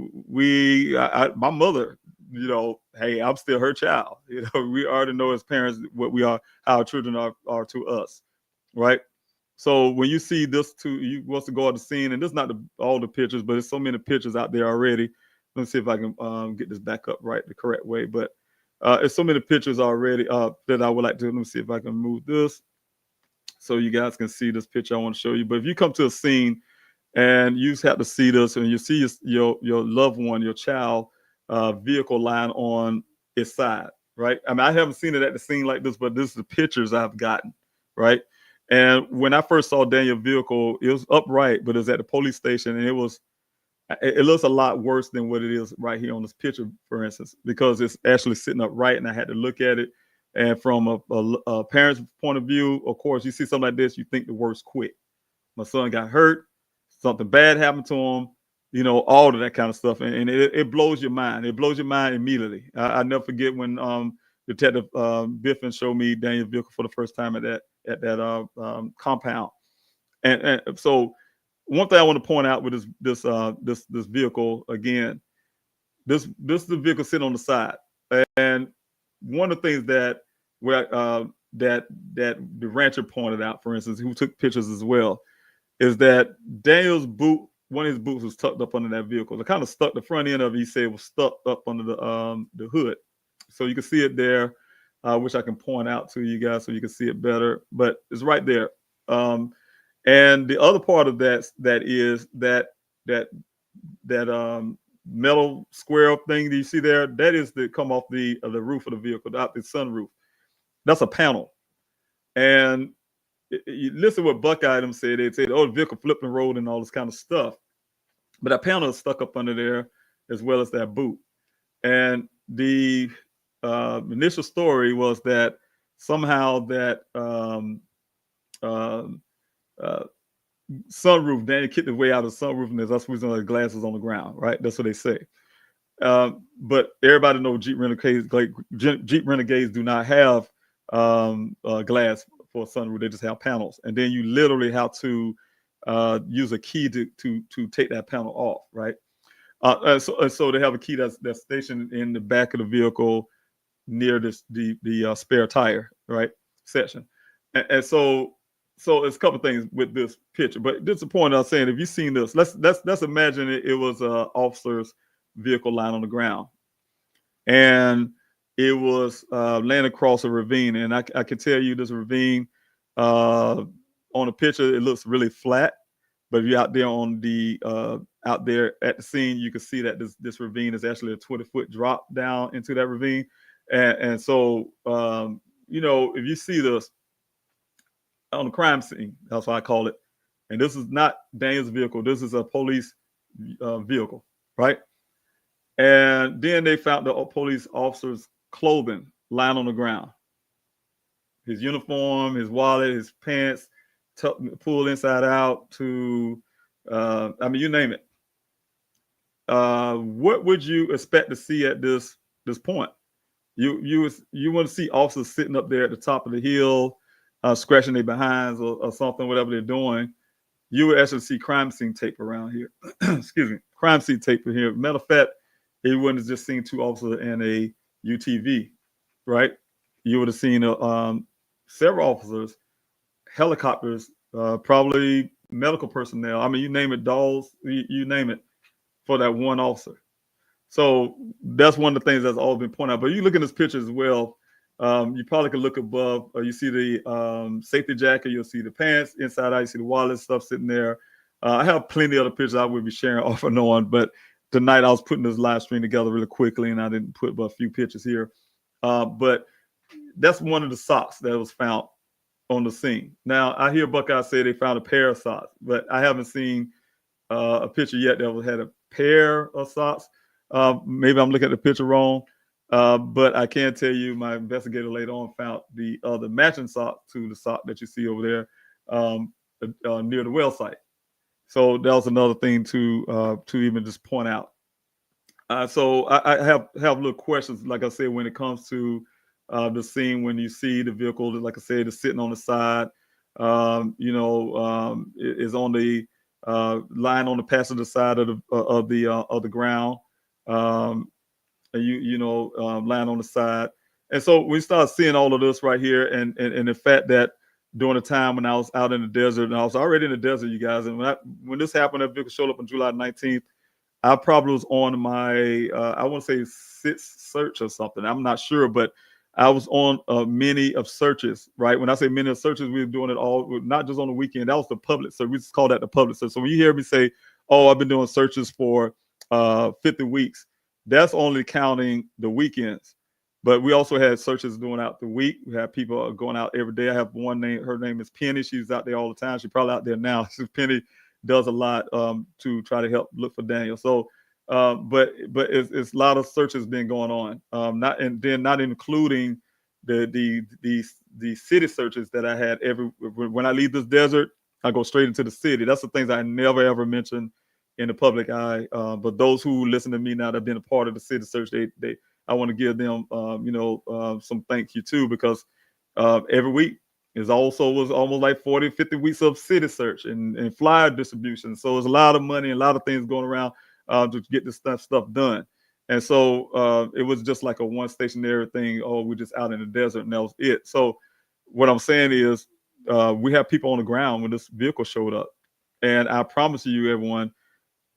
mother, you know, hey, I'm still her child. You know, we already know as parents what we are, how our children are to us, right? So when you see this, you wants to go out the scene, and this is not all the pictures, but there's so many pictures out there already. Let me see if I can get this back up right the correct way. But there's so many pictures already that I would like to. Let me see if I can move this so you guys can see this picture I want to show you. But if you come to a scene and you have to see this, and you see your loved one, your child, vehicle lying on its side, right? I mean, I haven't seen it at the scene like this, but this is the pictures I've gotten, right? And when I first saw Daniel's vehicle, it was upright, but it was at the police station, and it looks a lot worse than what it is right here on this picture, for instance, because it's actually sitting upright, and I had to look at it. And from a parent's point of view, of course, you see something like this, you think the worst quick. My son got hurt, something bad happened to him, you know, all of that kind of stuff. And it blows your mind. It blows your mind immediately. I never forget when Detective Biffin showed me Daniel's vehicle for the first time at that compound. And so one thing I want to point out with this vehicle again, this is the vehicle sitting on the side. And one of the things that the rancher pointed out, for instance, who took pictures as well, is that Daniel's boot, one of his boots was tucked up under that vehicle. It kind of stuck, the front end of it, he said, was stuck up under the hood. So you can see it there, which I can point out to you guys so you can see it better. But it's right there. And the other part of that is that metal square thing that you see there, that is to come off the roof of the vehicle, the sunroof. That's a panel. And you listen to what Buckeye them said. They said, "Oh, the vehicle flipped and rolled and all this kind of stuff." But that panel is stuck up under there, as well as that boot. And the initial story was that somehow that sunroof, Daniel kicked his way out of the sunroof, and that's reason the glass is on the ground, right? That's what they say. But everybody knows Jeep Renegades do not have glass for a sunroof. They just have panels, and then you literally have to use a key to take that panel off, right? So they have a key that's stationed in the back of the vehicle near the spare tire, right, section. And so it's a couple things with this picture, but this is the point I was saying. If you've seen this, let's imagine it was an officer's vehicle lying on the ground, and it was laying across a ravine. And I can tell you this ravine on the picture, it looks really flat, but if you're out there out there at the scene, you can see that this ravine is actually a 20-foot drop down into that ravine. And so you know, if you see this on the crime scene, that's what I call it. And this is not Daniel's vehicle. This is a police vehicle, right? And then they found the police officer's clothing lying on the ground. His uniform, his wallet, his pants, pulled inside out to, I mean, you name it. What would you expect to see at this point? You want to see officers sitting up there at the top of the hill, scratching their behinds or something, whatever they're doing. You would actually see crime scene tape around here. Excuse me, crime scene tape here. Matter of fact, he wouldn't have just seen two officers and a UTV, right? You would have seen several officers, helicopters, probably medical personnel. I mean, you name it, dogs, you name it, for that one officer. So that's one of the things that's always been pointed out. But you look at this picture as well. You probably could look above. You see the safety jacket. You'll see the pants. Inside out, you see the wallet stuff sitting there. I have plenty of other pictures I will be sharing off and on. But tonight I was putting this live stream together really quickly, and I didn't put but a few pictures here. But that's one of the socks that was found on the scene. Now I hear Buckeye say they found a pair of socks, but I haven't seen a picture yet that had a pair of socks. Maybe I'm looking at the picture wrong, but I can tell you my investigator later on found the other matching sock to the sock that you see over there near the well site. So that was another thing to even just point out. So I have little questions, like I said, when it comes to the scene when you see the vehicle, like I said, is sitting on the side, is on the lying on the passenger side of the ground, and lying on the side. And so we start seeing all of this right here, and the fact that during the time when I was out in the desert, and I was already in the desert, you guys, and when this happened, that vehicle showed up on July 19th. I probably was on my, I want to say sixth search or something. I'm not sure, but I was on many of searches, right? When I say many of searches, we were doing it all, not just on the weekend. That was the public search. We just call that the public search. So when you hear me say, oh, I've been doing searches for 50 weeks, that's only counting the weekends. But we also had searches doing out the week. We have people going out every day. I have one name, her name is Penny. She's out there all the time. She's probably out there now. Penny does a lot to try to help look for Daniel. So, but it's a lot of searches been going on. Not including the city searches that I had when I leave this desert, I go straight into the city. That's the things I never ever mention in the public eye. But those who listen to me now that have been a part of the city search, I want to give them some thank you too, because every week was almost like 40, 50 weeks of city search and flyer distribution. So there's a lot of money and a lot of things going around to get this stuff done. And so it was just like a one stationary thing. Oh, we're just out in the desert and that was it. So what I'm saying is we have people on the ground when this vehicle showed up. And I promise you, everyone,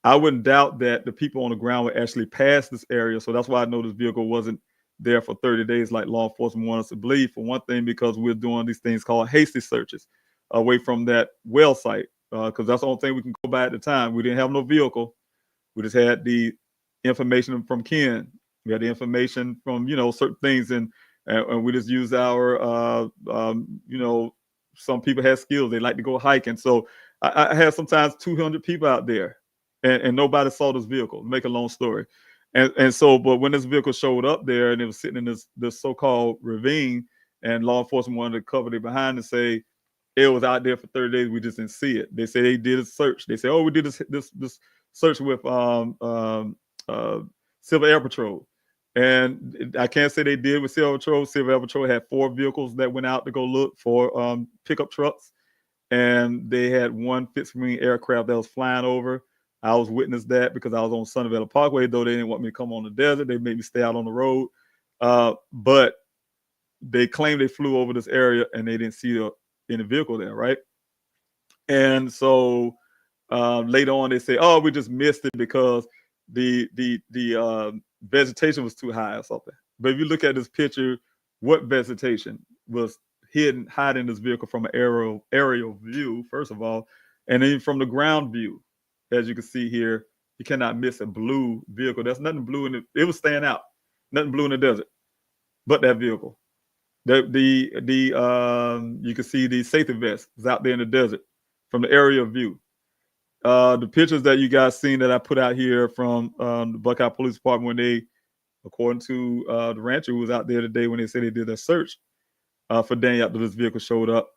I wouldn't doubt that the people on the ground would actually pass this area. So that's why I know this vehicle wasn't there for 30 days like law enforcement wants us to believe, for one thing, because we're doing these things called hasty searches away from that well site, because that's the only thing we can go by at the time. We didn't have no vehicle. We just had the information from Ken. We had the information from, certain things, and we just use our, some people have skills. They like to go hiking. So I had sometimes 200 people out there, and nobody saw this vehicle, to make a long story. And so, but when this vehicle showed up there and it was sitting in this so-called ravine, and law enforcement wanted to cover it behind and say it was out there for 30 days, we just didn't see it. They say they did a search. They say, oh, we did this search with Civil Air Patrol. And I can't say they did with Civil Patrol. Civil Air Patrol had 4 vehicles that went out to go look for pickup trucks. And they had one fixed wing aircraft that was flying over. I was witness that because I was on Sunnyvale Parkway, though they didn't want me to come on the desert. They made me stay out on the road. But they claimed they flew over this area and they didn't see any vehicle there, right? And so later on, they say, oh, we just missed it because the vegetation was too high or something. But if you look at this picture, what vegetation was hiding this vehicle from an aerial view, first of all, and then from the ground view, as you can see here, you cannot miss a blue vehicle. There's nothing blue in it. It was staying out, nothing blue in the desert, but that vehicle. You can see the safety vest is out there in the desert from the aerial view. The pictures that you guys seen that I put out here from the Buckeye Police Department when they, according to the rancher who was out there today when they said they did their search for Daniel after this vehicle showed up,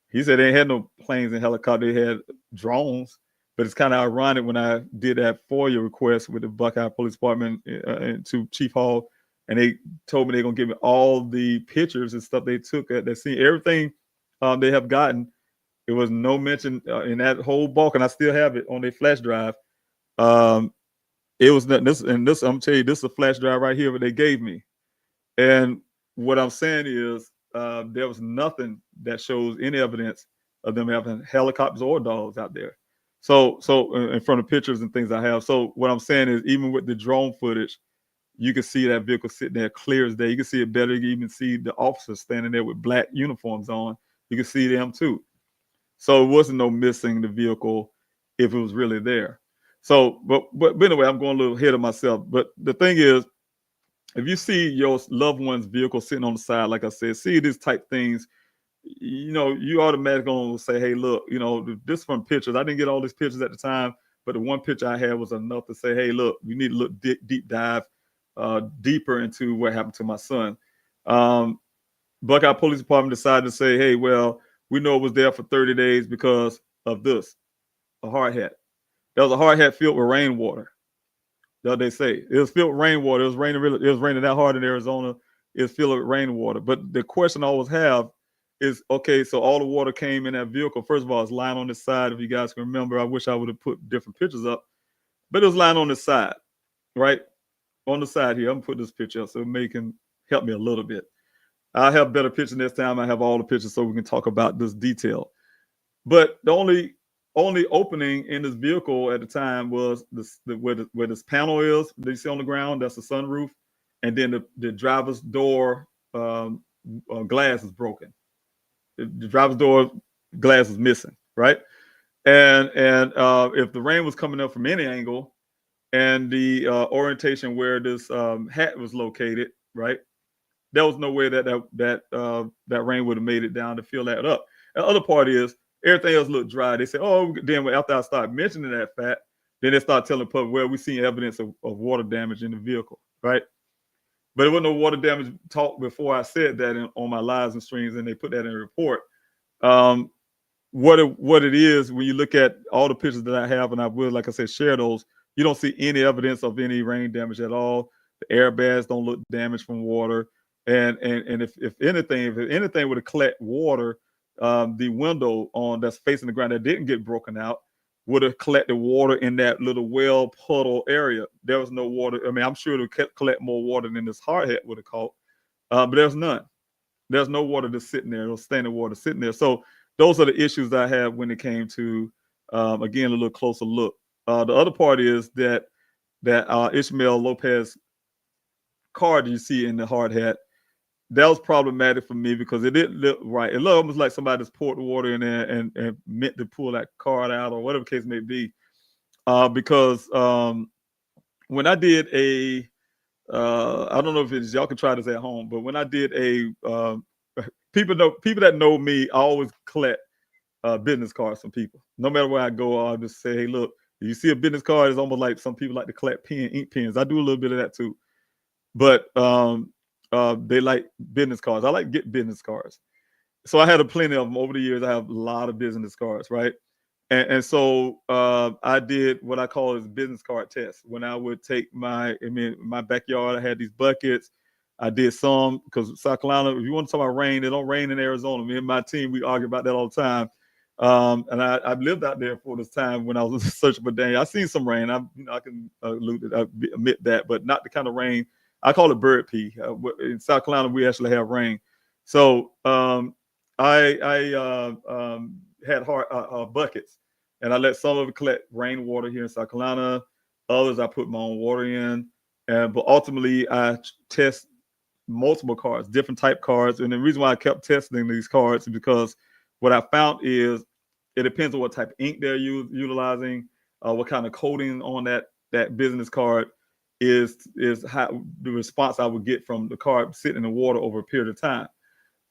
he said they had no planes and helicopters, they had drones. But it's kind of ironic when I did that FOIA request with the Buckeye Police Department and to Chief Hall, and they told me they're going to give me all the pictures and stuff they took at that scene. Everything they have gotten, it was no mention in that whole bulk, and I still have it on their flash drive. It was nothing. This I'm telling you, this is a flash drive right here that they gave me. And what I'm saying is, there was nothing that shows any evidence of them having helicopters or dogs out there. So in front of pictures and things I have. So what I'm saying is, even with the drone footage, you can see that vehicle sitting there clear as day. You can see it better. You can even see the officers standing there with black uniforms on. You can see them too. So it wasn't no missing the vehicle if it was really there. So, but anyway, I'm going a little ahead of myself. But the thing is, if you see your loved one's vehicle sitting on the side, like I said, see these type things, you automatically gonna say, hey, look, this from pictures. I didn't get all these pictures at the time, but the one picture I had was enough to say, hey, look, we need to look deep dive deeper into what happened to my son. Buckeye Police Department decided to say, hey, well, we know it was there for 30 days because of this, a hard hat. That was a hard hat filled with rainwater. That they say it was filled with rainwater. It was raining that hard in Arizona. It was filled with rainwater. But the question I always have is, okay, so all the water came in that vehicle. First of all, it's lying on the side. If you guys can remember, I wish I would have put different pictures up, but it was lying on the side, right? On the side here. I'm gonna put this picture up so it can help me a little bit. I have better pictures next time. I have all the pictures so we can talk about this detail. But the only opening in this vehicle at the time was where this panel is that you see on the ground. That's the sunroof, and then the driver's door glass is broken. The driver's door glass is missing, right? And if the rain was coming up from any angle, and the orientation where this hat was located, right, there was no way that rain would have made it down to fill that up. And the other part is everything else looked dry. They said, oh, then after I started mentioning that fact, then they start telling the public, well, we seen evidence of water damage in the vehicle, right? But there wasn't no water damage talk before I said that on my lives and streams, and they put that in a report. What it is, when you look at all the pictures that I have, and I will, like I said, share those, you don't see any evidence of any rain damage at all. The airbags don't look damaged from water. And if anything would have collect water, the window that's facing the ground that didn't get broken out would have collected water in that little well puddle area. There was no water. I mean, I'm sure it would collect more water than this hard hat would have caught, but there's none. There's no water just sitting there, no standing water sitting there. So those are the issues that I have when it came to, again, a little closer look. The other part is that Ishmael Lopez card you see in the hard hat, that was problematic for me because it didn't look right. It looked almost like somebody just poured the water in there and meant to pull that card out or whatever the case may be. Because when I did I don't know if it's y'all can try this at home, but when I did people that know me, I always collect business cards from people. No matter where I go, I'll just say, hey, look, if you see a business card, it's almost like some people like to collect ink pens. I do a little bit of that too. But they like business cards. I like get business cards. So I had a plenty of them over the years. I have a lot of business cards, right? And so I did what I call this business card test. When I would take my backyard, I had these buckets. I did some because South Carolina, if you want to talk about rain, it don't rain in Arizona. Me and my team, we argue about that all the time. And I've lived out there for this time when I was searching for Daniel. I seen some rain. I can admit that, but not the kind of rain. I call it bird pee. In South Carolina, we actually have rain. So I had buckets, and I let some of it collect rainwater here in South Carolina. Others I put my own water in, but ultimately I test multiple cards, different type cards. And the reason why I kept testing these cards is because what I found is it depends on what type of ink they're utilizing, what kind of coating on that business card is how the response I would get from the card sitting in the water over a period of time.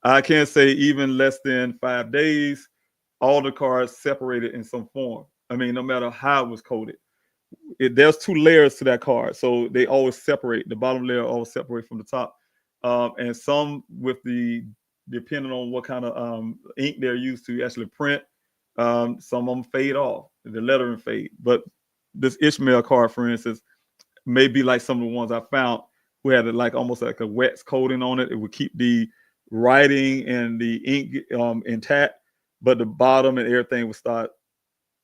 I can say even less than 5 days, all the cards separated in some form. I mean, no matter how it was coated. There's 2 layers to that card, so they always separate. The bottom layer always separate from the top, and some depending on what kind of ink they're used to actually print, some of them fade off, the lettering fade. But this Ishmael card, for instance, may be like some of the ones I found who had like almost like a wax coating on it. It would keep the writing and the ink intact, but the bottom and everything would start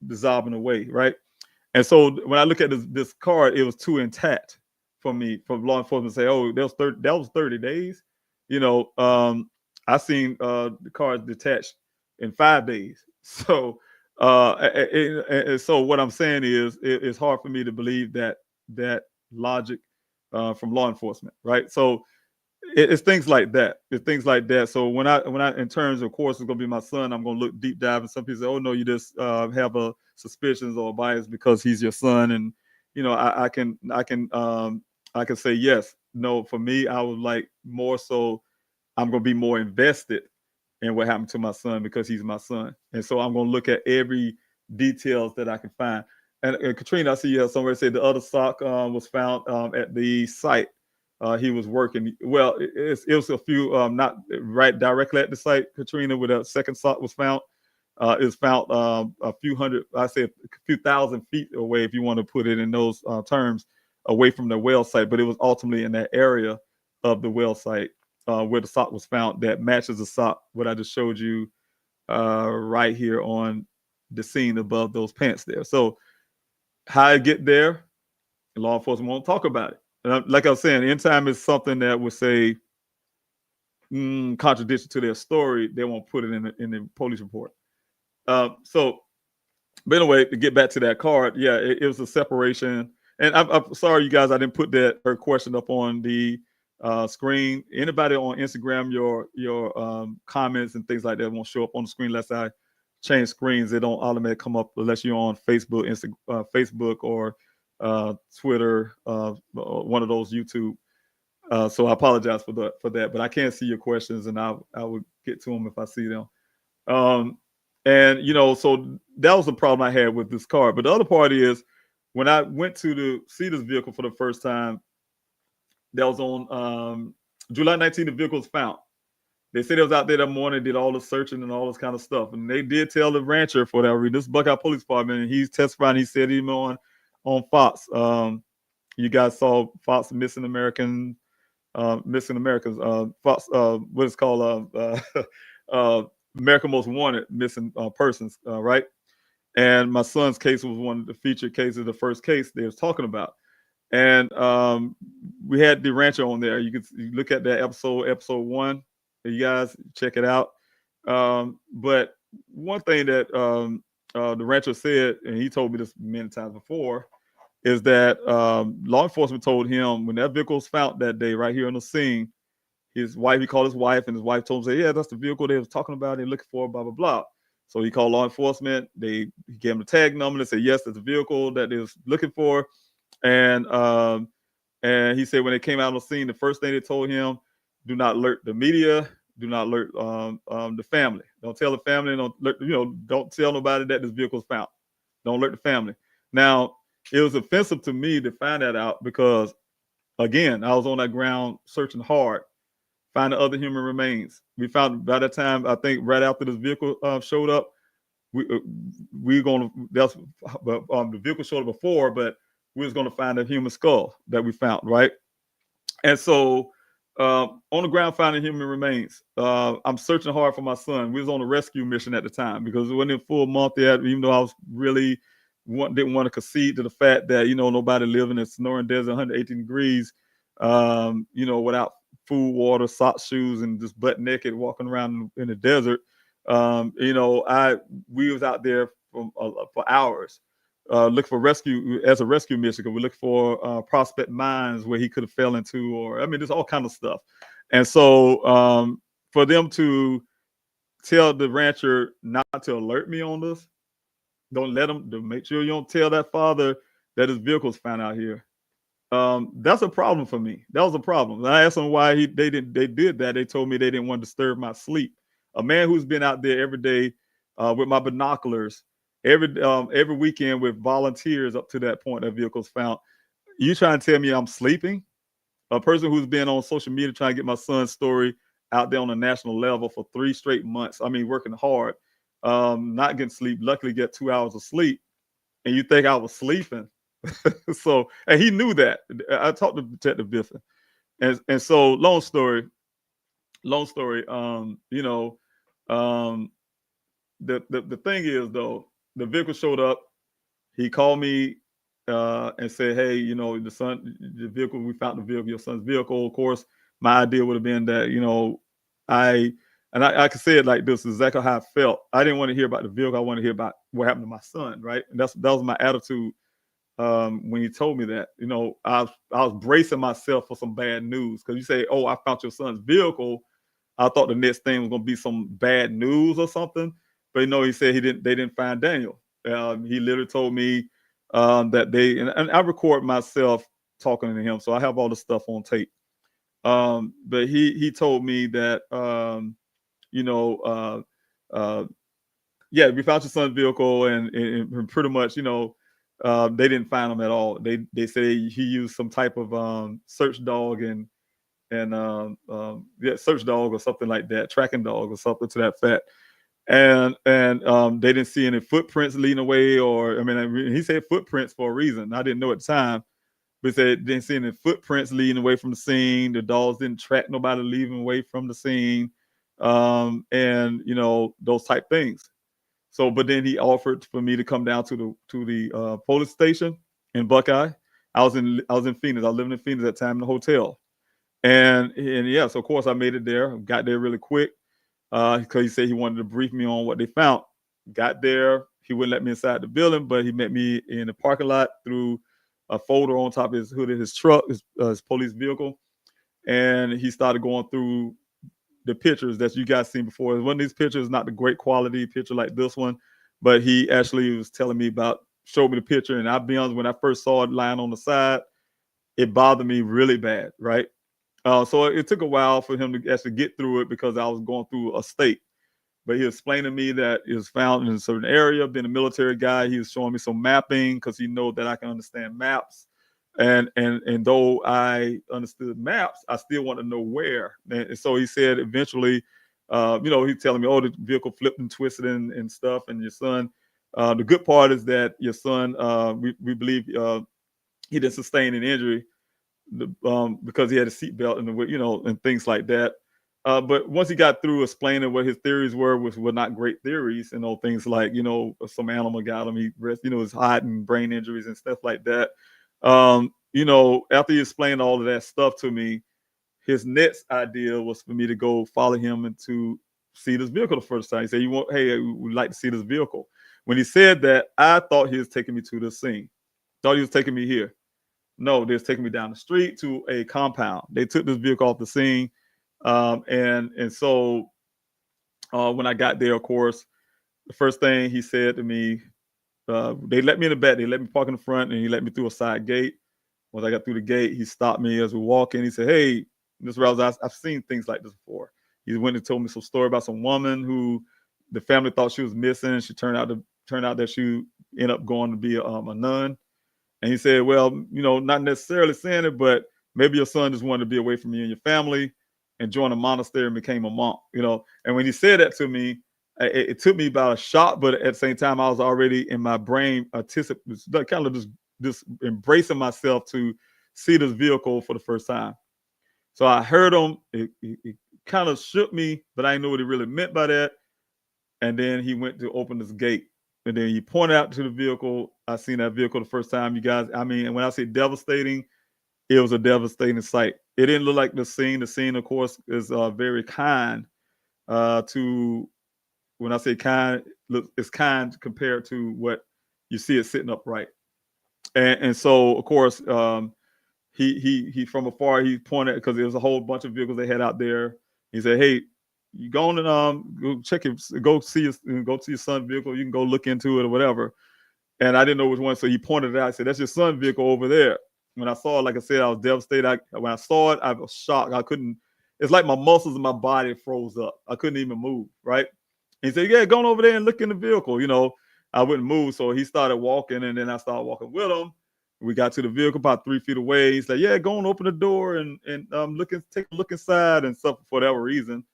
dissolving away, right? And so when I look at this card, it was too intact for me, for law enforcement to say, oh, that was 30 days. You know, I seen the cards detached in 5 days. So and so what I'm saying is it's hard for me to believe that logic from law enforcement, right? So it's things like that. It's things like that. So when I in terms of course it's gonna be my son, I'm gonna look deep dive. And some people say, oh no, you just have a suspicions or a bias because he's your son. And you know, I can say yes. No, for me, I was like more so I'm gonna be more invested in what happened to my son because he's my son. And so I'm gonna look at every details that I can find. And Katrina, I see you have somewhere say the other sock was found at the site he was working. Well, it was a few, not right directly at the site, Katrina, where the second sock was found. It was found a few hundred, I say a few thousand feet away, if you want to put it in those terms, away from the well site. But it was ultimately in that area of the well site where the sock was found that matches the sock, what I just showed you right here on the scene above those pants there. So how I get there, law enforcement won't talk about it. Like I was saying, anytime it's something that would say contradiction to their story, they won't put it in the police report. So, but anyway, to get back to that card, yeah, it was a separation. And I'm sorry, you guys, I didn't put her question up on the screen. Anybody on Instagram, your comments and things like that won't show up on the screen unless I change screens. They don't automatically come up unless you're on Facebook, Facebook or Twitter, one of those YouTube. So I apologize for that, but I can't see your questions, and I will get to them if I see them. And you know, so that was the problem I had with this car. But the other part is when I went to see this vehicle for the first time, that was on July 19th. The vehicle was found. They said it was out there that morning, did all the searching and all this kind of stuff. And they did tell the rancher for that reason. This Buckeye Police Department, and he's testifying. He said even on Fox. You guys saw Fox Missing Americans. Fox, what is called America Most Wanted Missing Persons, right? And my son's case was one of the featured cases, the first case they was talking about. And we had the rancher on there. You look at that episode 1. You guys check it out. But one thing that the rancher said, and he told me this many times before, is that law enforcement told him when that vehicle was found that day right here on the scene, his wife, he called his wife, and his wife told him, say, yeah, that's the vehicle they was talking about and looking for, blah, blah, blah. So he called law enforcement. He gave him the tag number and said, yes, that's the vehicle that they was looking for. And he said when they came out on the scene, the first thing they told him, do not alert the media, do not alert the family. Don't tell the family, don't tell nobody that this vehicle was found. Don't alert the family. Now, it was offensive to me to find that out because, again, I was on that ground searching hard, finding other human remains. We found by that time, I think right after this vehicle showed up, the vehicle showed up before, but we was going to find a human skull that we found, right? And so on the ground finding human remains, I'm searching hard for my son. We was on a rescue mission at the time because it wasn't in full month yet, even though I was really didn't want to concede to the fact that, nobody living in snoring desert, 118 degrees, without food, water, socks, shoes, and just butt naked walking around in the desert. We was out there for hours looking for rescue as a rescue mission. We looked for prospect mines where he could have fell into, or there's all kind of stuff. And so for them to tell the rancher not to alert me on this, don't let him, to make sure you don't tell that father that his vehicle's found out here. That's a problem for me. That was a problem. I asked them why they did that. They told me they didn't want to disturb my sleep. A man who's been out there every day with my binoculars, every weekend with volunteers up to that point that vehicle's found. You trying to tell me I'm sleeping? A person who's been on social media trying to get my son's story out there on a national level for 3 straight months. Working hard, not getting sleep. Luckily, get 2 hours of sleep. And you think I was sleeping? So, and he knew that. I talked to Detective Biffin, and so long story. The thing is though, the vehicle showed up. He called me and said, hey, you know, the vehicle, we found the vehicle, your son's vehicle. Of course, my idea would have been that, you know, I could say it like this, exactly how I felt. I didn't want to hear about the vehicle. I wanted to hear about what happened to my son, right? And that was my attitude when he told me that. You know, I was bracing myself for some bad news, because you say, oh, I found your son's vehicle. I thought the next thing was going to be some bad news or something. But, you know, he said they didn't find Daniel. He literally told me that and I record myself talking to him, so I have all the stuff on tape. But he told me that, you know, yeah, we found your son's vehicle, and pretty much, you know, they didn't find him at all. They say he used some type of search dog and yeah, search dog or something like that, tracking dog or something to that fact. And they didn't see any footprints leading away, or I mean, he said footprints for a reason. I didn't know at the time, but he said didn't see any footprints leading away from the scene. The dogs didn't track nobody leaving away from the scene, and you know, those type things. So, but then he offered for me to come down to the police station in Buckeye. I was in Phoenix. I was living in Phoenix at that time in the hotel. And yeah, so of course I made it there. Got there really quick because he said he wanted to brief me on what they found. Got there, he wouldn't let me inside the building, but he met me in the parking lot through a folder on top of his hood of his truck, his police vehicle, and he started going through the pictures that you guys seen before. One of these pictures, not the great quality picture like this one, but he actually was telling me about, showed me the picture, and I'll be honest, when I first saw it lying on the side, it bothered me really bad, right? So it took a while for him to actually get through it because I was going through a state. But he explained to me that it was found in a certain area. Being a military guy, he was showing me some mapping because he know that I can understand maps. And though I understood maps, I still want to know where. And so he said eventually, you know, he's telling me, oh, the vehicle flipped and twisted and stuff. And your son, the good part is that your son, we believe he didn't sustain an injury because he had a seatbelt and you know, and things like that. But once he got through explaining what his theories were, which were not great theories, you know, things like, you know, some animal got him, you know, his heart and brain injuries and stuff like that. You know, after he explained all of that stuff to me, his next idea was for me to go follow him and to see this vehicle the first time. He said, hey, we'd like to see this vehicle. When he said that, I thought he was taking me to the scene. Thought he was taking me here. No, they was taking me down the street to a compound. They took this vehicle off the scene. And so when I got there, of course, the first thing he said to me, they let me in the back. They let me park in the front, and he let me through a side gate. Once I got through the gate, he stopped me as we walk in. He said, hey, Mr. Rouse, I've seen things like this before. He went and told me some story about some woman who the family thought she was missing. She turned out that she ended up going to be a nun. And he said, well, you know, not necessarily saying it, but maybe your son just wanted to be away from you and your family and joined a monastery and became a monk, you know. And when he said that to me, it took me about a shock, but at the same time, I was already in my brain kind of just embracing myself to see this vehicle for the first time. So I heard him. It kind of shook me, but I didn't know what he really meant by that. And then he went to open this gate. And then he pointed out to the vehicle. I seen that vehicle the first time, you guys. I mean, and when I say devastating, it was a devastating sight. It didn't look like the scene. The scene, of course, is very kind to, when I say kind, it's kind compared to what you see it sitting upright. And so, of course, he from afar, he pointed, because there was a whole bunch of vehicles they had out there. He said, hey, you go and go check it, go see your son's vehicle. You can go look into it or whatever. And I didn't know which one, so he pointed it out. I said, that's your son's vehicle over there. When I saw it, like I said, I was devastated. When I saw it, I was shocked. I couldn't. It's like my muscles in my body froze up. I couldn't even move. Right? And he said, yeah, go on over there and look in the vehicle. You know, I wouldn't move, so he started walking, and then I started walking with him. We got to the vehicle about 3 feet away. He's like, yeah, go and open the door and take a look inside and stuff for whatever reason.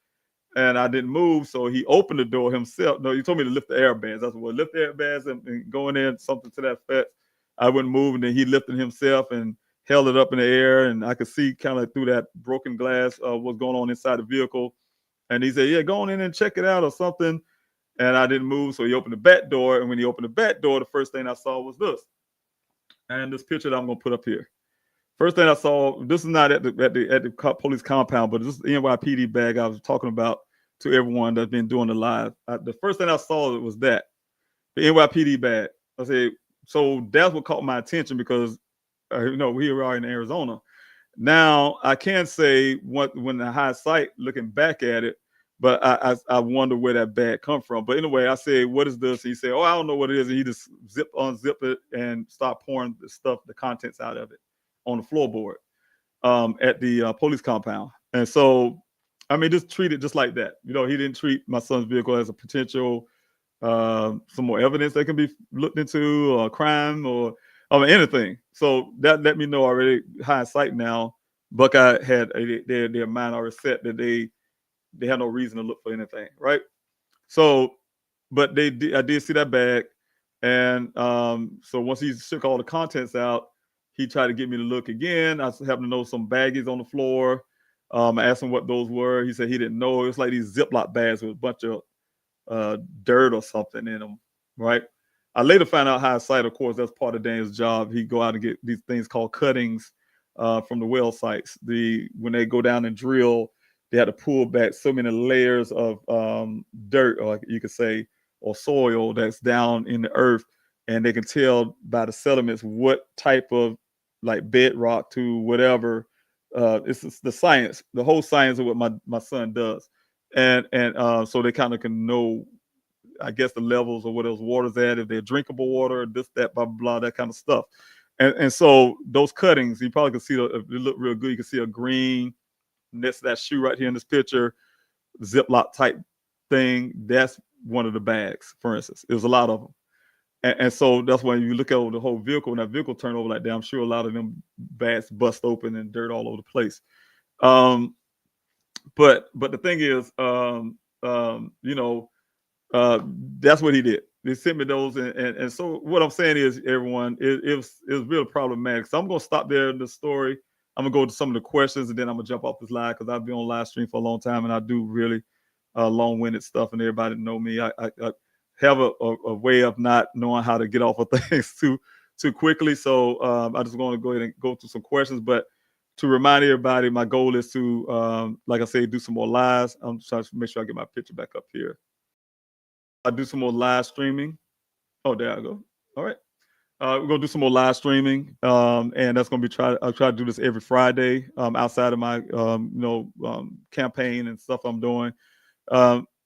And I didn't move, so he opened the door himself. No, he told me to lift the airbags. That's what, lift the airbags and go in there, something to that effect. I wouldn't move, and then he lifted himself and held it up in the air, and I could see kind of through that broken glass what's going on inside the vehicle. And he said, yeah, go on in and check it out or something. And I didn't move, so he opened the back door, and when he opened the back door, the first thing I saw was this. and this picture that I'm gonna put up here. First thing I saw, this is not at the police compound, but this is the NYPD bag I was talking about to everyone that's been doing the live. The first thing I saw was that the NYPD bag. I said, so that's what caught my attention because we are in Arizona. Now I can't say what when the hindsight looking back at it, but I wonder where that bag come from. But anyway, I said, what is this? He said, oh, I don't know what it is. And he just unzip it and start pouring the contents out of it on the floorboard at the police compound. And so, I mean, just treat it just like that. He didn't treat my son's vehicle as a potential some more evidence that can be looked into, or crime, or anything. So that let me know already. Hindsight now, Buckeye had their mind already set that they had no reason to look for anything, right? So, but I did see that bag, and so once he shook all the contents out, he tried to get me to look again. I happened to know some baggies on the floor. I asked him what those were. He said he didn't know. It's like these Ziploc bags with a bunch of dirt or something in them, right? I later found out hindsight, of course, that's part of Daniel's job. He go out and get these things called cuttings from the well sites. When they go down and drill, they had to pull back so many layers of dirt, or you could say, or soil that's down in the earth, and they can tell by the sediments what type of like bedrock to whatever. It's the science, the whole science of what my son does. And so they kind of can know, I guess, the levels of where those water's at, if they're drinkable water, this, that, blah, blah, blah, that kind of stuff. And so those cuttings, you probably can see, if they look real good, you can see a green next to that shoe right here in this picture, Ziploc type thing. That's one of the bags, for instance. There's a lot of them. And so that's when you look at the whole vehicle, and that vehicle turned over like that, I'm sure a lot of them bags bust open and dirt all over the place. But the thing is, that's what he did. They sent me those, and so what I'm saying is, everyone, it was really problematic. So I'm gonna stop there in the story. I'm gonna go to some of the questions, and then I'm gonna jump off this live because I've been on live stream for a long time, and I do really long-winded stuff, and everybody know me. I have a way of not knowing how to get off of things too quickly. So I just want to go ahead and go through some questions, but to remind everybody, my goal is to, like I say, do some more lives. I'm trying to make sure I get my picture back up here. I do some more live streaming. Oh, there I go. All right. We're gonna do some more live streaming, and that's gonna be I'll try to do this every Friday, outside of my campaign and stuff I'm doing.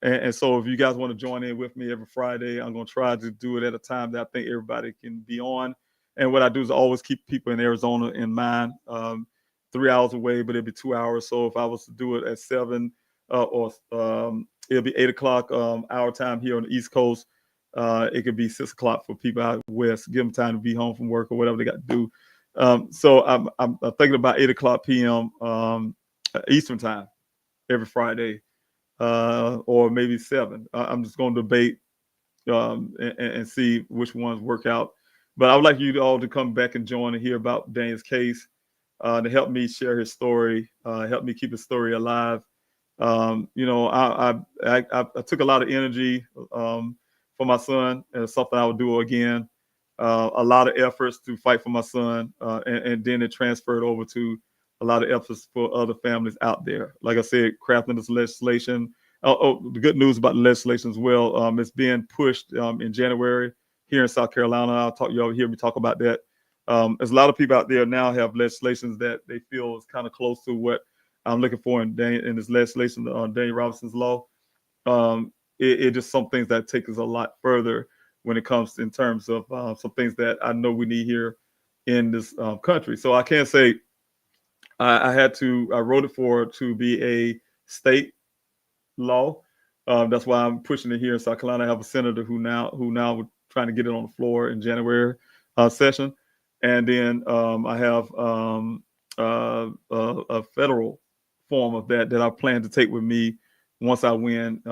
And so if you guys want to join in with me every Friday, I'm gonna try to do it at a time that I think everybody can be on. And what I do is always keep people in Arizona in mind. 3 hours away, but it'd be 2 hours. So if I was to do it at 7 or it'll be 8 o'clock our time here on the East Coast. It could be 6 o'clock for people out west. Give them time to be home from work or whatever they got to do. So I'm thinking about 8 o'clock p.m. Eastern time every Friday, or maybe 7. I'm just going to debate and see which ones work out. But I would like you all to come back and join and hear about Daniel's case, to help me share his story, help me keep his story alive. I took a lot of energy for my son, and it's something I would do again. A lot of efforts to fight for my son, and then it transferred over to a lot of efforts for other families out there. Like I said, crafting this legislation. The good news about the legislation as well, it's being pushed in January here in South Carolina. Y'all hear me talk about that. There's a lot of people out there now have legislations that they feel is kind of close to what I'm looking for in this legislation on Daniel Robinson's law. It just some things that take us a lot further when it comes in terms of some things that I know we need here in this country. So I can't say I wrote it to be a state law. That's why I'm pushing it here in South Carolina. I have a senator who now we're trying to get it on the floor in January session. And then I have a federal form of that I plan to take with me once I win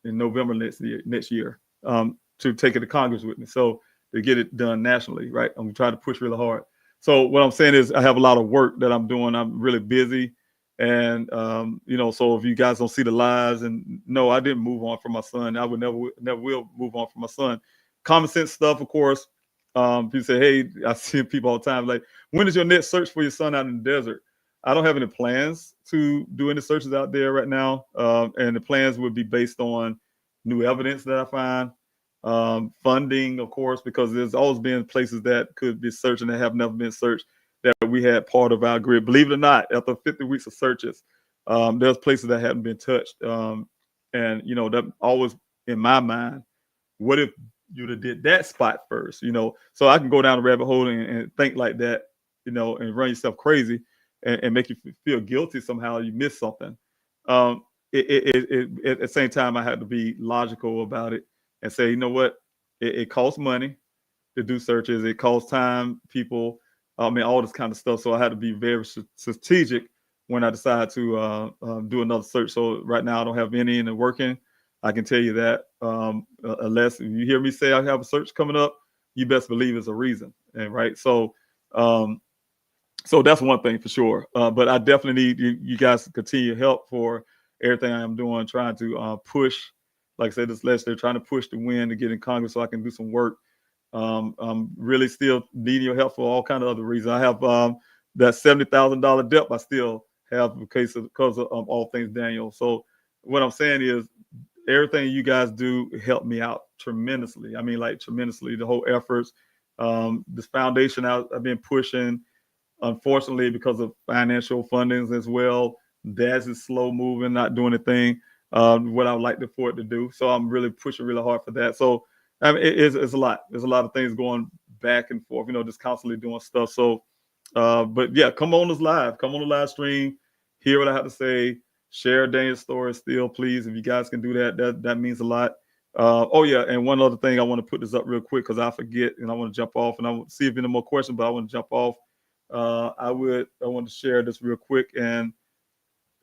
in November next year, to take it to Congress with me. So to get it done nationally, right? I'm gonna try to push really hard. So what I'm saying is I have a lot of work that I'm doing. I'm really busy. And, so if you guys don't see the lives, and no, I didn't move on from my son. I would never will move on from my son. Common sense stuff, of course. People say, hey, I see people all the time, like, when is your next search for your son out in the desert? I don't have any plans to do any searches out there right now. And the plans would be based on new evidence that I find, funding, of course, because there's always been places that could be searched and that have never been searched that we had part of our grid. Believe it or not, after 50 weeks of searches, there's places that haven't been touched. And, that always in my mind, what if you'd have did that spot first, so I can go down the rabbit hole and think like that, and run yourself crazy and make you feel guilty somehow you missed something. At the same time, I had to be logical about it and say, you know what, it costs money to do searches. It costs time, people, all this kind of stuff. So I had to be very strategic when I decided to do another search. So right now I don't have any in the working. I can tell you that, unless you hear me say I have a search coming up, you best believe it's a reason. And right. So that's one thing for sure. But I definitely need you guys to continue help for everything I am doing, trying to push, like I said, this legislature, trying to push the win to get in Congress so I can do some work. I'm really still needing your help for all kind of other reasons. I have that $70,000 debt I still have because of all things Daniel. So what I'm saying is, everything you guys do helped me out tremendously. I mean, like tremendously, the whole efforts, this foundation I've been pushing, unfortunately, because of financial fundings as well. Dad's is slow moving, not doing anything what I would like for it to do. So I'm really pushing really hard for that. So I mean, it's a lot. There's a lot of things going back and forth, just constantly doing stuff. So, but yeah, come on this live, come on the live stream, hear what I have to say. Share Daniel's story still, please. If you guys can do that means a lot. Oh yeah, and one other thing, I want to put this up real quick because I forget and I want to jump off and I want to see if any more questions, but I want to jump off. I want to share this real quick, and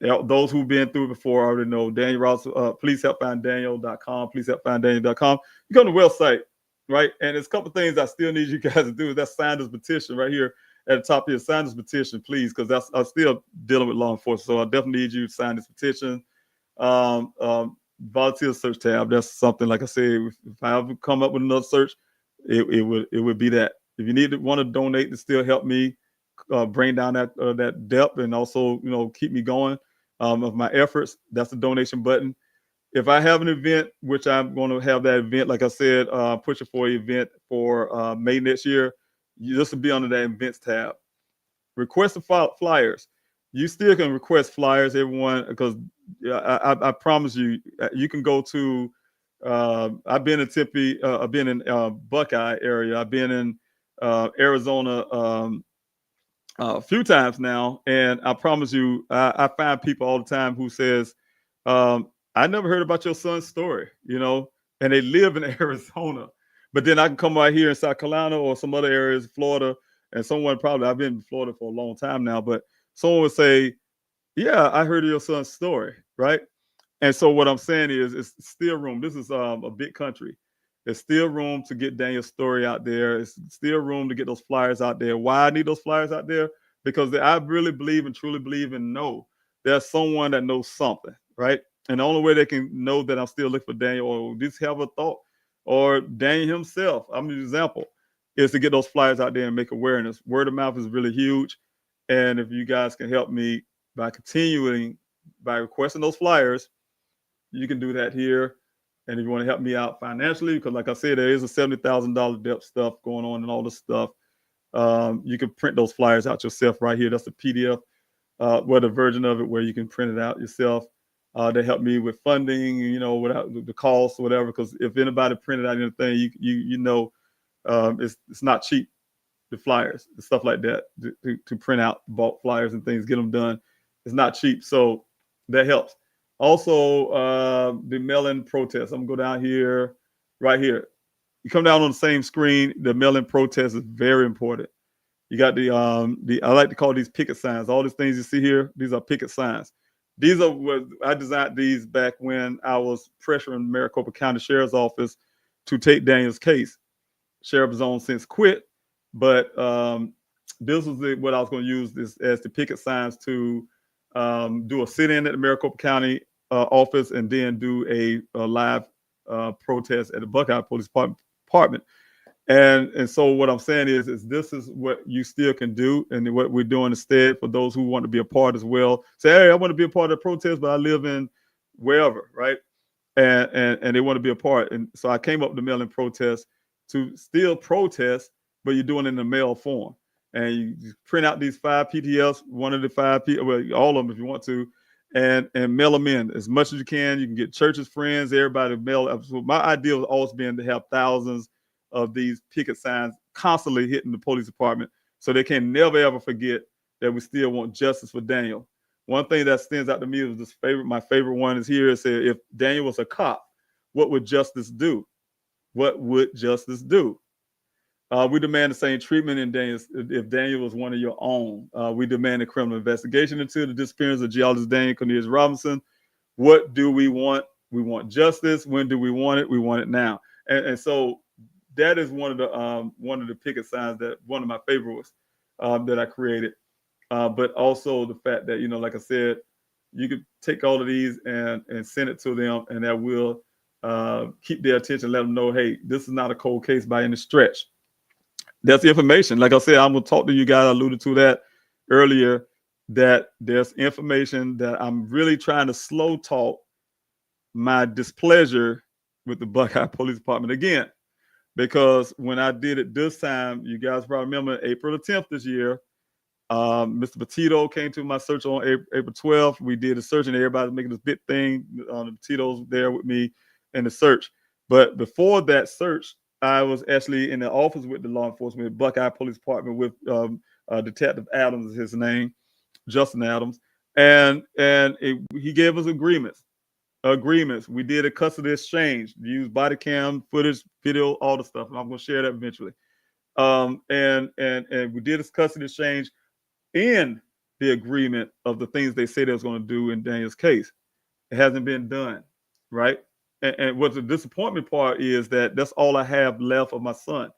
those who've been through it before already know. Daniel Ross, please help find Daniel.com. Please help find Daniel.com. You go to the website, right? And there's a couple things I still need you guys to do. That's sign this petition right here at the top here. Sign this petition, please, because I'm still dealing with law enforcement. So I definitely need you to sign this petition. Volunteer search tab. That's something, like I said, if I ever come up with another search, it would be that. If you want to donate to still help me bring down that depth and also keep me going of my efforts, that's the donation button. If I have an event, which I'm going to have that event, like I said, pushing for an event for May next year, this will be under that events tab. Request the flyers. You still can request flyers, everyone, because I promise you, you can go to. I've been in Tempe. I've been in Buckeye area. I've been in Arizona a few times now, and I promise you, I find people all the time who says, "I never heard about your son's story," and they live in Arizona, but then I can come right here in South Carolina or some other areas, Florida, and someone I've been in Florida for a long time now, but someone would say, "Yeah, I heard of your son's story," right? And so what I'm saying is, it's still room. This is a big country. There's still room to get Daniel's story out there. It's still room to get those flyers out there. Why I need those flyers out there? Because I really believe and truly believe and know there's someone that knows something, right? And the only way they can know that I'm still looking for Daniel, or just have a thought, or Daniel himself, I'm an example, is to get those flyers out there and make awareness. Word of mouth is really huge. And if you guys can help me by requesting those flyers, you can do that here. And if you want to help me out financially, because like I said, there is a $70,000 debt stuff going on and all this stuff. You can print those flyers out yourself right here. That's a PDF, the version of it where you can print it out yourself. They help me with funding, without the cost or whatever. Because if anybody printed out anything, it's not cheap. The flyers, the stuff like that, to print out bulk flyers and things, get them done. It's not cheap, so that helps. Also, the mail-in protest. I'm gonna go down here, right here. You come down on the same screen. The mail-in protest is very important. You got I like to call these picket signs. All these things you see here, these are picket signs. These are what I designed these back when I was pressuring Maricopa County Sheriff's Office to take Daniel's case. Sheriff has on since quit, but this was what I was going to use this as the picket signs to do a sit-in at the Maricopa County office, and then do a live protest at the Buckeye Police Department. And so what I'm saying is this is what you still can do, and what we're doing instead for those who want to be a part as well. Say, hey, I want to be a part of the protest, but I live in wherever, right? And they want to be a part. And so I came up with the mail-in protest to still protest, but you're doing it in the mail form. And you print out these 5 PTFs, one of the 5, well, all of them if you want to, and mail them in as much as you can. You can get churches, friends, everybody to mail. So my idea was always been to have thousands of these picket signs constantly hitting the police department, so they can never ever forget that we still want justice for Daniel. One thing that stands out to me is my favorite one is here. It said, if Daniel was a cop, what would justice do? What would justice do? We demand the same treatment if Daniel was one of your own. We demand a criminal investigation into the disappearance of geologist Daniel Cornelius Robinson. What do we want? We want justice. When do we want it? We want it now. And so that is one of the picket signs, that one of my favorites that I created. But also the fact that, like I said, you could take all of these and send it to them, and that will keep their attention, let them know, hey, this is not a cold case by any stretch. That's the information. Like I said, I'm going to talk to you guys. I alluded to that earlier, that there's information that I'm really trying to slow talk my displeasure with the Buckeye Police Department again. Because when I did it this time, you guys probably remember April the 10th this year, Mr. Petito came to my search on April 12th. We did a search, and everybody's making this big thing. The Petito's there with me in the search. But before that search, I was actually in the office with the law enforcement, Buckeye Police Department, with Detective Adams is his name, Justin Adams, and he gave us agreements. We did a custody exchange, used body cam footage, video, all the stuff, and I'm going to share that eventually. And we did this custody exchange in the agreement of the things they say they was going to do in Daniel's case. It hasn't been done, right? And what the disappointment part is that that's all I have left of my son.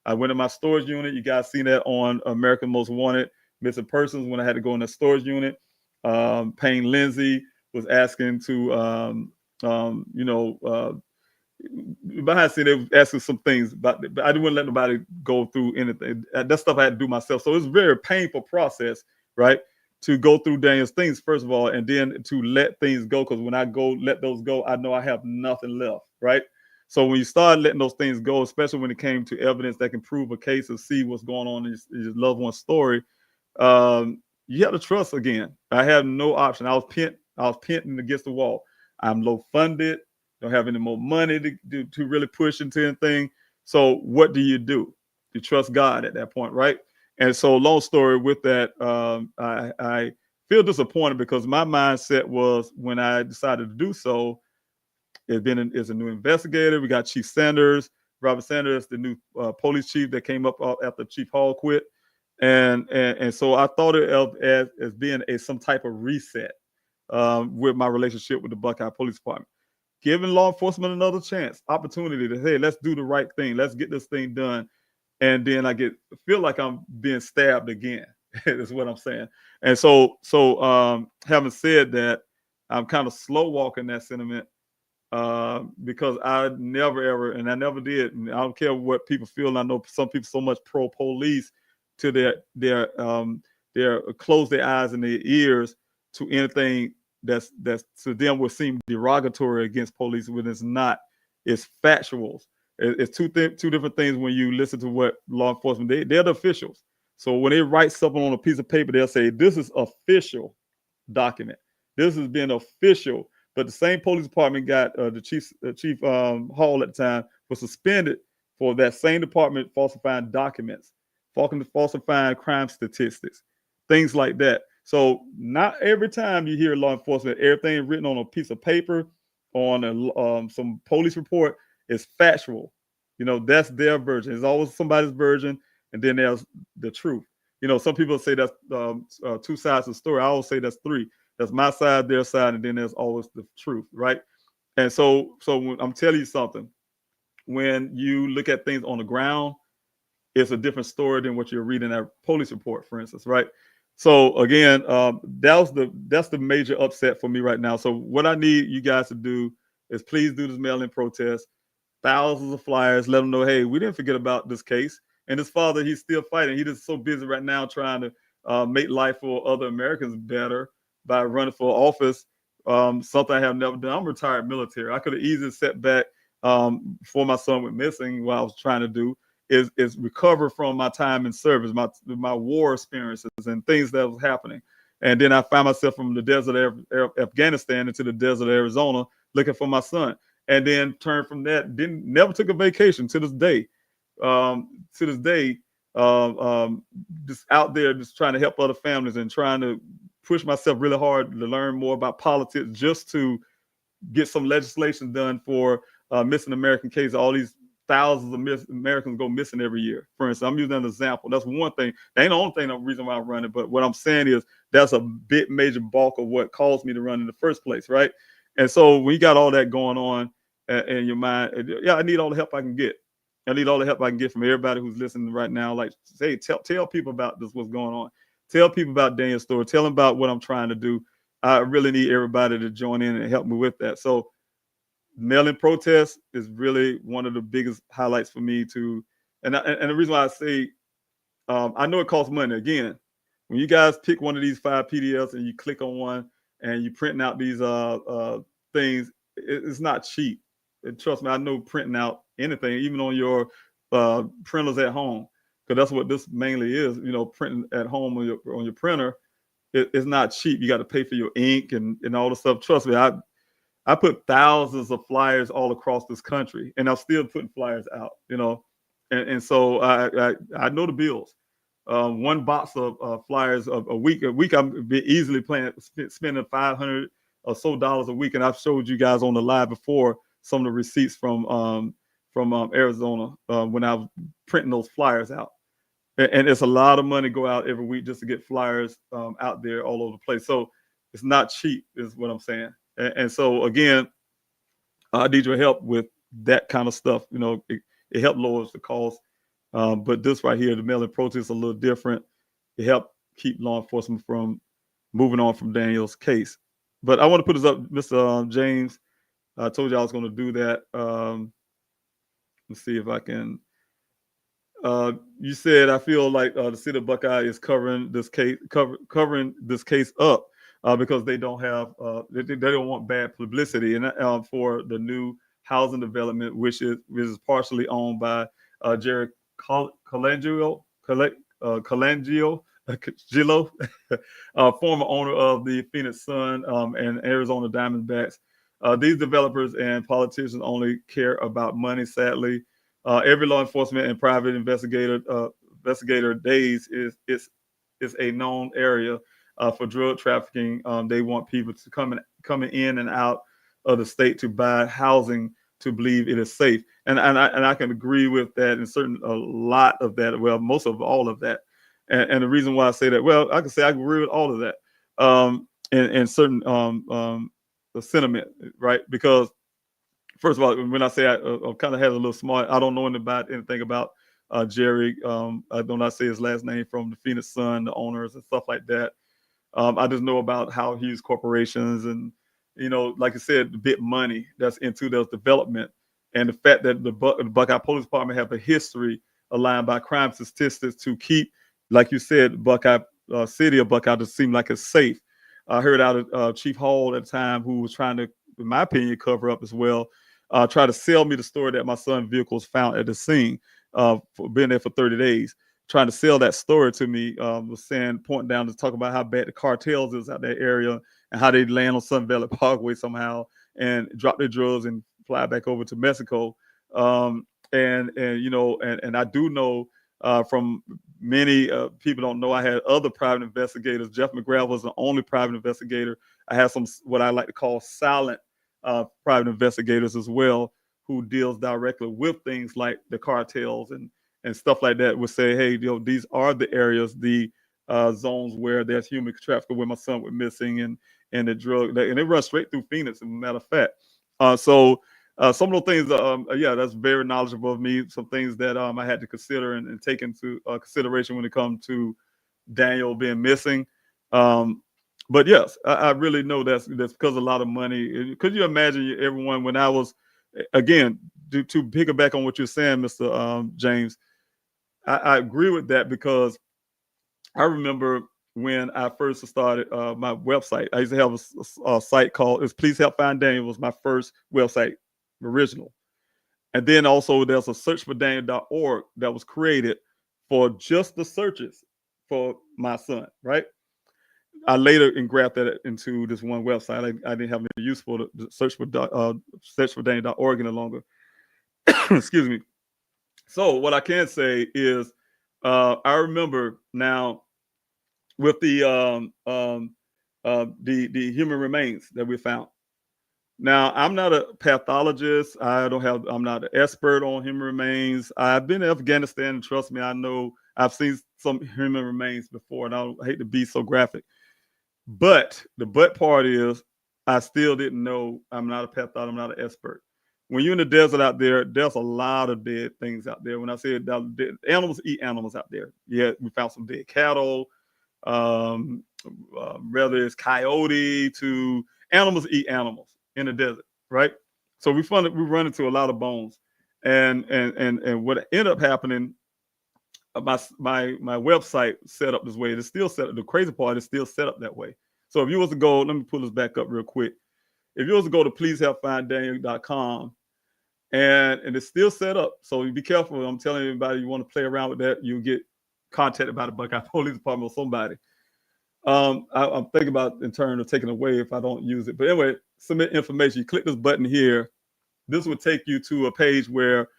I went in my storage unit. You guys seen that on American Most Wanted Missing Persons when I had to go in that storage unit. Payne Lindsay was asking to, behind the scene, they were asking some things, but I didn't want to let nobody go through anything. That stuff I had to do myself. So it's a very painful process, right? To go through Daniel's things, first of all, and then to let things go. Because when I go let those go, I know I have nothing left, right? So when you start letting those things go, especially when it came to evidence that can prove a case or see what's going on in your loved one's story, you have to trust again. I have no option. I was pinned against the wall. I'm low funded. Don't have any more money to really push into anything. So what do? You trust God at that point, right? And so, long story with that, I feel disappointed because my mindset was, when I decided to do so, is a new investigator. We got Chief Sanders, Robert Sanders, the new police chief that came up after Chief Hall quit, and so I thought it of as being some type of reset with my relationship with the Buckeye Police Department. Giving law enforcement another chance, opportunity to, hey, let's do the right thing. Let's get this thing done. And then I feel like I'm being stabbed again, is what I'm saying. And so having said that, I'm kind of slow walking that sentiment because I never ever, and I never did. And I don't care what people feel. And I know some people so much pro police to their close their eyes and their ears to anything that's to them would seem derogatory against police when it's not. It's factuals. It's two different things when you listen to what law enforcement, they're the officials. So when they write something on a piece of paper, they'll say, this is official document. This has been official. But the same police department got the chief Hall at the time was suspended for that same department falsifying documents, falsifying crime statistics, things like that. So not every time you hear law enforcement, everything written on a piece of paper, on some police report is factual. That's their version. It's always somebody's version, and then there's the truth. Some people say that's two sides of the story. I always say that's three. That's my side, their side, and then there's always the truth, right? And so when I'm telling you something, when you look at things on the ground, it's a different story than what you're reading at police report, for instance, right? So again, that's the major upset for me right now. So what I need you guys to do is please do this mail-in protest. thousands of flyers, let them know, hey, we didn't forget about this case. And his father, he's still fighting. He's just so busy right now trying to make life for other Americans better by running for office. Something I have never done. I'm retired military. I could have easily sat back before my son went missing. What I was trying to do is recover from my time in service, my war experiences and things that was happening. And then I found myself from the desert of Afghanistan into the desert of Arizona looking for my son. And then turned from that, never took a vacation to this day. To this day, just out there, just trying to help other families and trying to push myself really hard to learn more about politics, just to get some legislation done for missing American cases. All these thousands of Americans go missing every year. For instance, I'm using an example. That's one thing. That ain't the only thing, the reason why I'm running, but what I'm saying is that's a big major bulk of what caused me to run in the first place, right? And so when you got all that going on in your mind, yeah, I need all the help I can get. I need all the help I can get from everybody who's listening right now. Like, say, tell people about this, what's going on. Tell people about Daniel's story. Tell them about what I'm trying to do. I really need everybody to join in and help me with that. So mail-in protest is really one of the biggest highlights for me to, and the reason why I say, I know it costs money. Again, when you guys pick one of these 5 PDFs and you click on one and you printing out these things, it's not cheap. And trust me, I know printing out anything, even on your printers at home, because that's what this mainly is. You know, printing at home on your printer, it's not cheap. You got to pay for your ink and all the stuff. Trust me, I put thousands of flyers all across this country, and I'm still putting flyers out. You know, and so I know the bills. One box of flyers a week. I'm easily spending $500 or so a week, and I've showed you guys on the live before some of the receipts from Arizona when I was printing those flyers out. And it's a lot of money go out every week just to get flyers out there all over the place. So it's not cheap, is what I'm saying. And so again, I need your help with that kind of stuff. You know, it helped lowers the cost. But this right here, the mail-in protest, is a little different. It helped keep law enforcement from moving on from Daniel's case. But I want to put this up, Mr. James. I told you I was going to do that. Let's see if I can. You said, I feel like the city of Buckeye is covering this case up because they don't have they don't want bad publicity, and for the new housing development, which is partially owned by Jerry Colangio, former owner of the Phoenix Sun and Arizona Diamondbacks. These developers and politicians only care about money, sadly. Every law enforcement and private investigator days is a known area for drug trafficking. They want people to coming in and out of the state to buy housing to believe it is safe, and I can agree with that, and a lot of that. Well, most of all of that, and the reason why I say that, well, I can say I agree with all of that, and certain sentiment, right? Because first of all, when I say I kind of had a little smart, I don't know anything about Jerry. I do not say his last name from the Phoenix Sun, the owners and stuff like that. I just know about how he used corporations and, you know, like I said, the big money that's into those development, and the fact that the Buckeye Police Department have a history aligned by crime statistics to keep, like you said, Buckeye city of Buckeye to seem like it's safe. I heard out of Chief Hall at the time, who was trying to, in my opinion, cover up as well. Try to sell me the story that my son's vehicle was found at the scene for being there for 30 days. Trying to sell that story to me, was saying, pointing down to talk about how bad the cartels is out that area and how they land on Sun Valley Parkway somehow and drop their drugs and fly back over to Mexico. And you know, and I do know from many people don't know, I had other private investigators. Jeff McGrath was the only private investigator. I had some what I like to call silent private investigators as well, who deals directly with things like the cartels and stuff like that, would say, hey, you know, these are the areas, the zones where there's human trafficking, where my son was missing, and the drug, and it runs straight through Phoenix, as a matter of fact. So some of those things, yeah, that's very knowledgeable of me. Some things that I had to consider and take into consideration when it comes to Daniel being missing. But yes, I really know that's because a lot of money. Could you imagine everyone, when I was, again, to piggyback on what you're saying, Mr. James, I agree with that because I remember when I first started my website. I used to have a site called Please Help Find Daniel. Was my first website, original. And then also there's a searchfordaniel.org that was created for just the searches for my son, right? I later engrafted that into this one website. I didn't have any use for the searchfordaniel.org any longer. Excuse me. So what I can say is I remember now with the human remains that we found. Now, I'm not a pathologist. I'm not an expert on human remains. I've been in Afghanistan, and trust me, I know I've seen some human remains before, and I hate to be so graphic. But the but part is I still didn't know. I'm not a pathologist. I'm not an expert. When you're in the desert out there, there's a lot of dead things out there. When I say animals eat animals out there. Yeah, we found some dead cattle. Whether it's coyote to animals eat animals in the desert, right? So we run into a lot of bones, and what ended up happening, my website set up this way. It's still set up. The crazy part is still set up that way. So if you was to go, let me pull this back up real quick. If you was to go to pleasehelpfinddaniel.com, and it's still set up, so you be careful. I'm telling everybody, you want to play around with that, you get contacted by the Buckeye Police Department or somebody. I'm thinking about in terms of taking away if I don't use it. But anyway, submit information. You click this button here. This will take you to a page where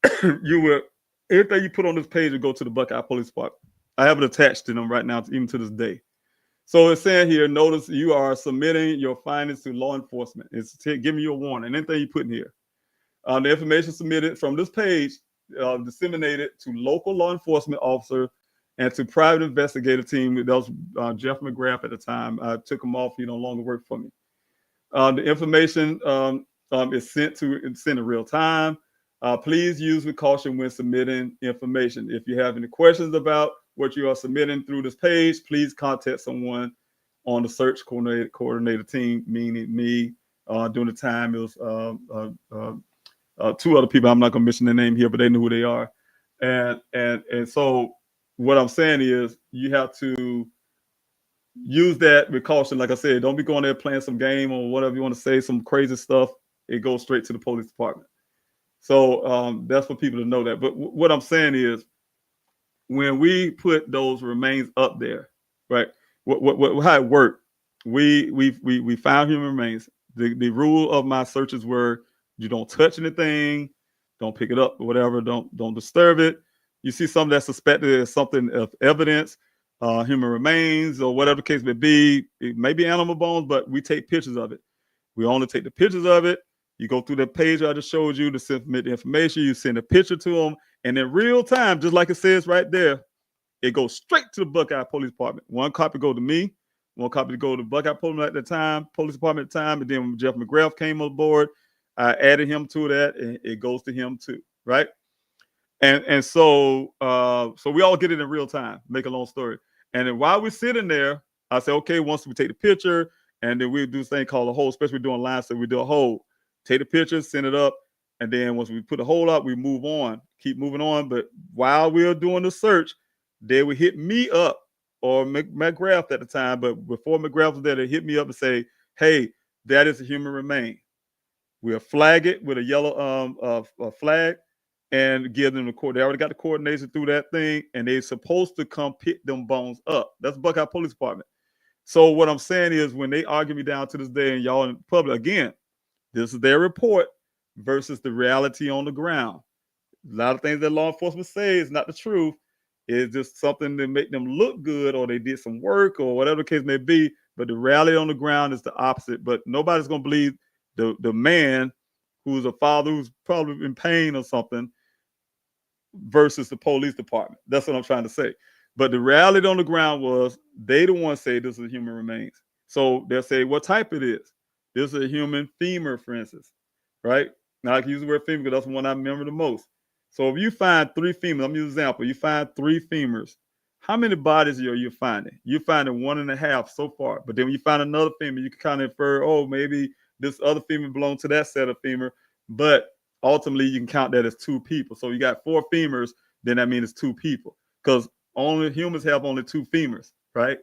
everything you put on this page will go to the Buckeye Police Department. I have it attached to them right now, even to this day. So it's saying here, notice you are submitting your findings to law enforcement. It's giving you a warning. Anything you put in here. The information submitted from this page disseminated to local law enforcement officer and to private investigative team. That was Jeff McGrath at the time. I took him off. He no longer worked for me. The information is sent in real time. Please use with caution when submitting information. If you have any questions about what you are submitting through this page, please contact someone on the search coordinator team, meaning me. During the time, it was two other people. I'm not going to mention their name here, but they know who they are. And so what I'm saying is you have to use that with caution. Like I said, don't be going there playing some game or whatever you want to say, some crazy stuff. It goes straight to the police department. So that's for people to know that. But what I'm saying is when we put those remains up there, right? How it worked? We found human remains. The rule of my searches were you don't touch anything, don't pick it up or whatever, don't disturb it. You see something that's suspected as something of evidence, human remains or whatever the case may be. It may be animal bones, but we take pictures of it. We only take the pictures of it. You go through the page I just showed you to submit the information. You send a picture to them, and in real time, just like it says right there, it goes straight to the Buckeye Police Department. One copy go to me, one copy go to Buckeye Police at the time, Police Department at the time, and then when Jeff McGrath came on board, I added him to that, and it goes to him too, right? And so we all get it in real time. Make a long story, and then while we're sitting there, I say, okay, once we take the picture, and then we do this thing called a hold, especially doing live, so we do a hold. Take the picture, send it up, and then once we put a hold up, we move on, keep moving on. But while we're doing the search, they would hit me up or McGrath at the time. But before McGrath was there, they hit me up and say, hey, that is a human remain. We'll flag it with a yellow flag and give them the court. They already got the coordination through that thing, and they're supposed to come pick them bones up. That's Buckeye Police Department. So what I'm saying is when they argue me down to this day and y'all in public, again, this is their report versus the reality on the ground. A lot of things that law enforcement say is not the truth. It's just something to make them look good or they did some work or whatever the case may be. But the reality on the ground is the opposite. But nobody's going to believe the man who's a father who's probably in pain or something versus the police department. That's what I'm trying to say. But the reality on the ground was they the ones say this is human remains. So they'll say what type it is. This is a human femur, for instance, right? Now I can use the word femur because that's the one I remember the most. So if you find 3 femurs, I'm using an example, you find 3 femurs, how many bodies are you finding? You're finding 1.5 so far. But then when you find another femur, you can kind of infer, oh, maybe this other femur belongs to that set of femur. But ultimately you can count that as 2 people. So you got 4 femurs, then that means it's 2 people, because only humans have only 2 femurs, right?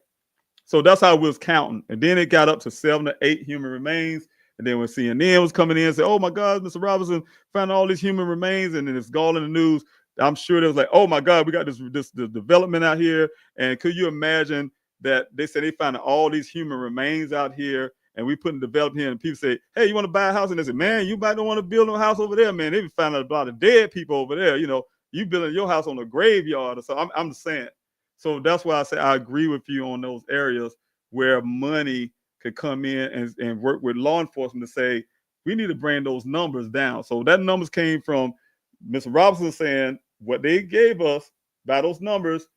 So that's how we was counting. And then it got up to 7 to 8 human remains. And then when CNN was coming in and said, oh my God, Mr. Robinson found all these human remains, and then it's all in the news. I'm sure they was like, oh my God, we got this development out here. And could you imagine that they said they found all these human remains out here, and we put in development here, and people say, hey, you want to buy a house? And they say, man, you might not want to build a house over there, man. They be finding a lot of dead people over there. You know, you building your house on a graveyard or so. I'm just saying. So that's why I say I agree with you on those areas where money could come in and work with law enforcement to say, we need to bring those numbers down. So that numbers came from Mr. Robinson saying what they gave us by those numbers,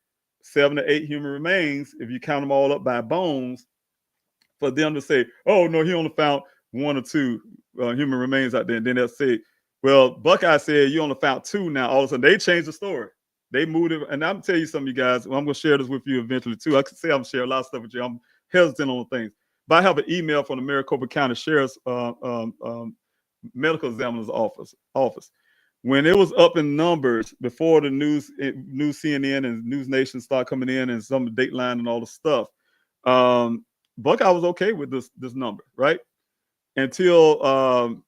7 to 8 human remains, if you count them all up by bones, for them to say, oh, no, he only found 1 or 2 human remains out there. And then they'll say, well, Buckeye said you only found 2 now. All of a sudden, they changed the story. They moved it. And I'm going to tell you something, you guys. I'm going to share this with you eventually, too. I could say I'm sharing a lot of stuff with you. I'm hesitant on things. But I have an email from the Maricopa County Sheriff's Medical Examiner's office. When it was up in numbers before the news CNN and News Nation started coming in and some of the Dateline and all the stuff, Buckeye was okay with this number, right? Until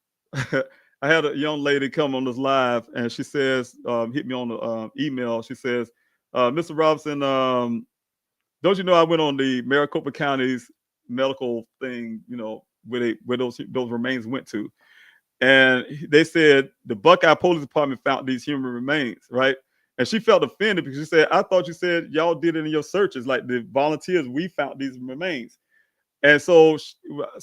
I had a young lady come on this live, and she says, hit me on the email. She says, Mr. Robinson, don't you know I went on the Maricopa County's medical thing, you know, where those remains went to. And they said the Buckeye Police Department found these human remains, right? And she felt offended because she said, I thought you said y'all did it in your searches, like the volunteers, we found these remains. And so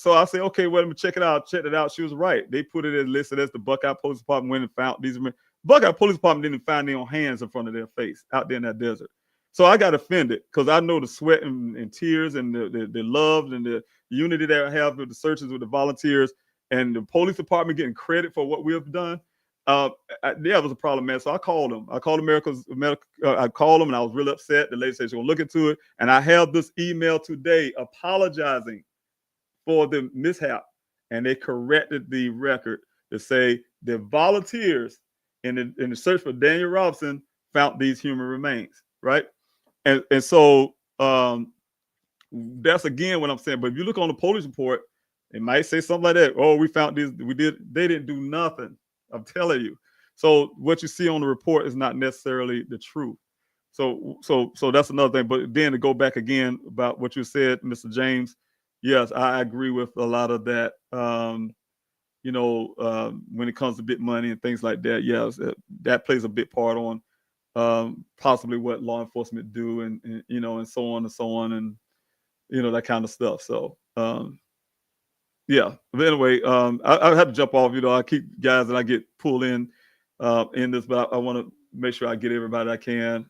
I said, okay, well, let me check it out. Checked it out. She was right. They put it as listed as the Buckeye Police Department went and found these remains. Buckeye Police Department didn't find their own hands in front of their face out there in that desert. So I got offended because I know the sweat and tears and the love and the unity that I have with the searches with the volunteers and the police department getting credit for what we have done. That was a problem, man. So I called them. I called I called them, and I was really upset. The lady said she's gonna look into it, and I have this email today apologizing for the mishap, and they corrected the record to say the volunteers in the search for Daniel Robinson found these human remains, right? And so that's again what I'm saying. But if you look on the police report, it might say something like that. Oh, we found these. They didn't do nothing. I'm telling you. So what you see on the report is not necessarily the truth. So that's another thing. But then to go back again about what you said, Mr. James, yes, I agree with a lot of that. When it comes to big money and things like that, yes, that plays a big part on possibly what law enforcement do and so on and that kind of stuff. So yeah, but anyway, I had to jump off. I keep guys that I get pulled in this, but I want to make sure I get everybody I can.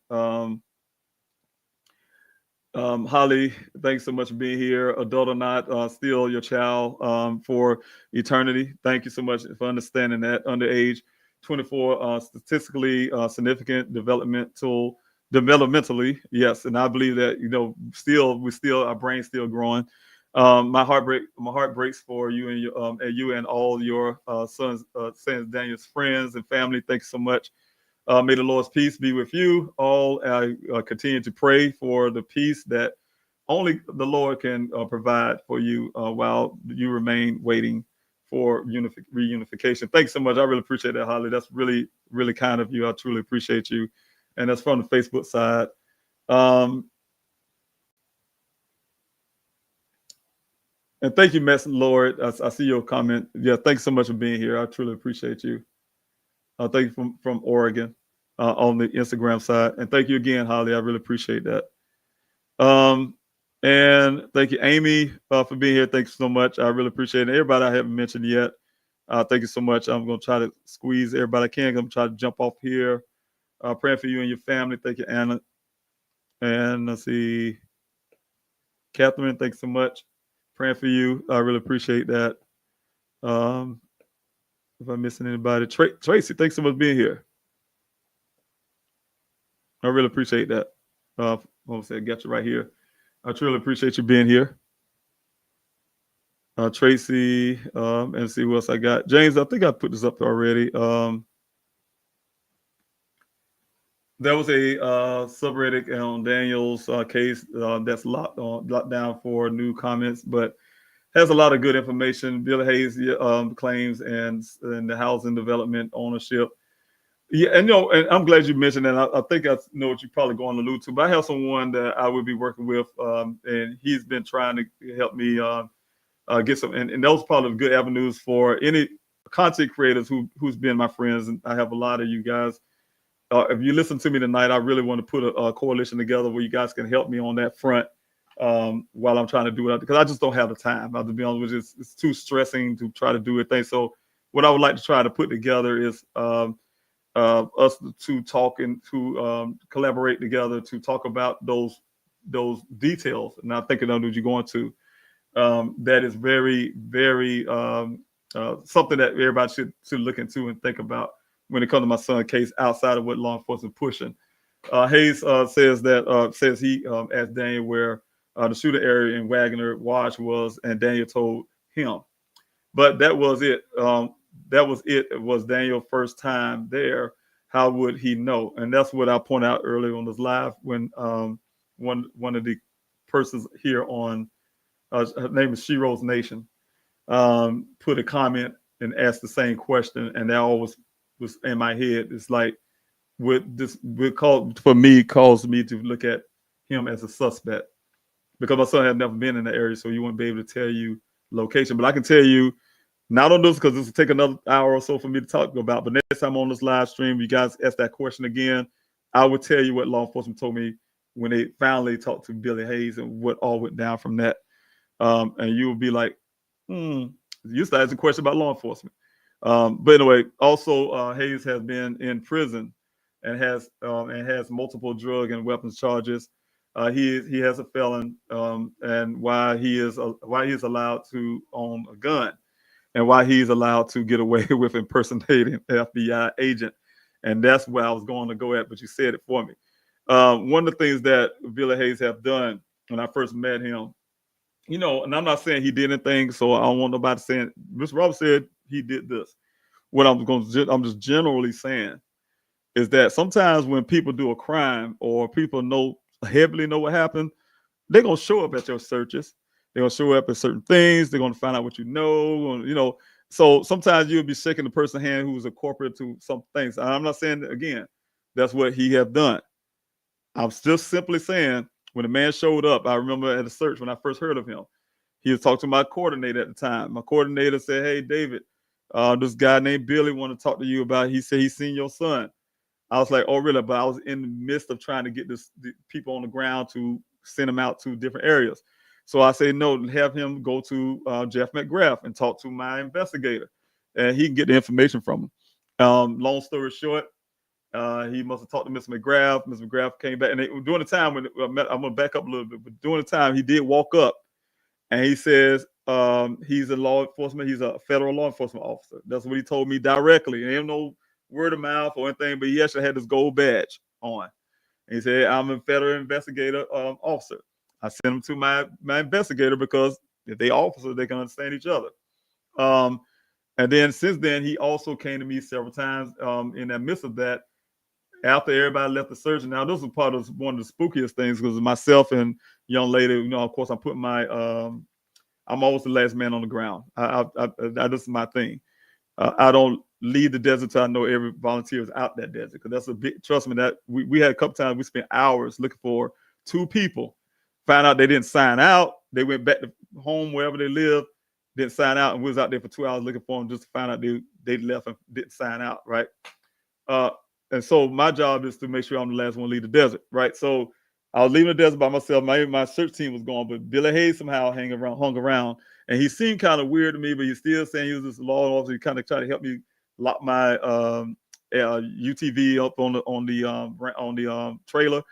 Holly, thanks so much for being here. Adult or not, still your child for eternity. Thank you so much for understanding that. Underage, 24, statistically significant developmentally, yes. And I believe that our brain's still growing. My heart breaks for you and you and all your sons, Daniel's friends and family. Thank you so much. May the Lord's peace be with you all. I continue to pray for the peace that only the Lord can provide for you while you remain waiting for reunification. Thanks so much. I really appreciate that, Holly. That's really, really kind of you. I truly appreciate you. And that's from the Facebook side. And thank you, Messer Lord. I see your comment. Yeah, thanks so much for being here. I truly appreciate you. Thank you from Oregon on the Instagram side. And thank you again, Holly. I really appreciate that. And thank you, Amy, for being here. Thanks so much. I really appreciate it. Everybody I haven't mentioned yet, thank you so much. I'm going to try to squeeze everybody I can. I'm going to try to jump off here. Praying for you and your family. Thank you, Anna. And let's see. Catherine, thanks so much. Praying for you. I really appreciate that. If I'm missing anybody, Tracy, thanks so much for being here. I really appreciate that. I got you right here. I truly appreciate you being here. Tracy, and see what else I got. James, I think I put this up already. There was a subreddit on Daniel's case that's locked down for new comments, but has a lot of good information. Bill Hayes claims and the housing development ownership. Yeah, and and I'm glad you mentioned that. I think I know what you're probably going to allude to. But I have someone that I will be working with, and he's been trying to help me get some. And those are probably good avenues for any content creators who's been my friends. And I have a lot of you guys. If you listen to me tonight, I really want to put a coalition together where you guys can help me on that front while I'm trying to do it, because I just don't have the time. To be honest with you, it's too stressing to try to do a thing. So what I would like to try to put together is us to talk and to collaborate together to talk about those details. And I think I know what you're going to. That is very, very something that everybody should look into and think about when it comes to my son's case outside of what law enforcement pushing. Hayes says he asked Daniel where the shooting area in Wagner Watch was, and Daniel told him. But that was it. It was Daniel's first time there. How would he know? And that's what I pointed out earlier on this live when one of the persons here on her name is She Rose Nation put a comment and asked the same question, and that always was in my head. It's like caused me to look at him as a suspect, because my son had never been in the area, so he wouldn't be able to tell you location. But I can tell you, not on this, because this will take another hour or so for me to talk about. But next time on this live stream, you guys ask that question again, I would tell you what law enforcement told me when they finally talked to Billy Hayes and what all went down from that. And you will be like, you start asking questions about law enforcement. But anyway, also Hayes has been in prison and has multiple drug and weapons charges. He has a felon, and why he is allowed to own a gun, and why he's allowed to get away with impersonating an FBI agent. And that's where I was going to go at, but you said it for me. One of the things that Billy Hayes have done when I first met him, and I'm not saying he did anything, so I don't want nobody saying, Mr. Roberts said he did this. What I'm just generally saying is that sometimes when people do a crime or people heavily know what happened, they're gonna show up at your searches. They're gonna show up at certain things. They're gonna find out what you know. So sometimes you'll be shaking the person's hand who's a corporate to some things. And I'm not saying that, again, that's what he have done. I'm just simply saying when the man showed up, I remember at a search when I first heard of him, he was talking to my coordinator at the time. My coordinator said, "Hey, David, this guy named Billy want to talk to you about." He said he's seen your son. I was like, "Oh, really?" But I was in the midst of trying to get the people on the ground to send him out to different areas. So I say, no, have him go to Jeff McGrath and talk to my investigator, and he can get the information from him. Long story short, he must have talked to Mr. McGrath. Mr. McGrath came back, and during the time when I'm going to back up a little bit, but during the time he did walk up, and he says he's a law enforcement, he's a federal law enforcement officer. That's what he told me directly. There ain't no word of mouth or anything, but he actually had this gold badge on. And he said, "I'm a federal investigator officer." I sent him to my investigator because if they officers, they can understand each other. And then since then, he also came to me several times in the midst of that, after everybody left the search. Now, this was part of one of the spookiest things because myself and young lady, of course, I'm putting I'm always the last man on the ground. This is my thing. I don't leave the desert till I know every volunteer is out that desert, because that's a big, trust me, that we had a couple times we spent hours looking for two people, found out they didn't sign out. They went back to home wherever they live, didn't sign out, and we was out there for 2 hours looking for them just to find out they left and didn't sign out, right? And so my job is to make sure I'm the last one to leave the desert, right? So I was leaving the desert by myself. My search team was gone, but Billy Hayes somehow hung around, and he seemed kind of weird to me, but he's still saying he was this law officer. He kind of tried to help me lock my UTV up on the trailer,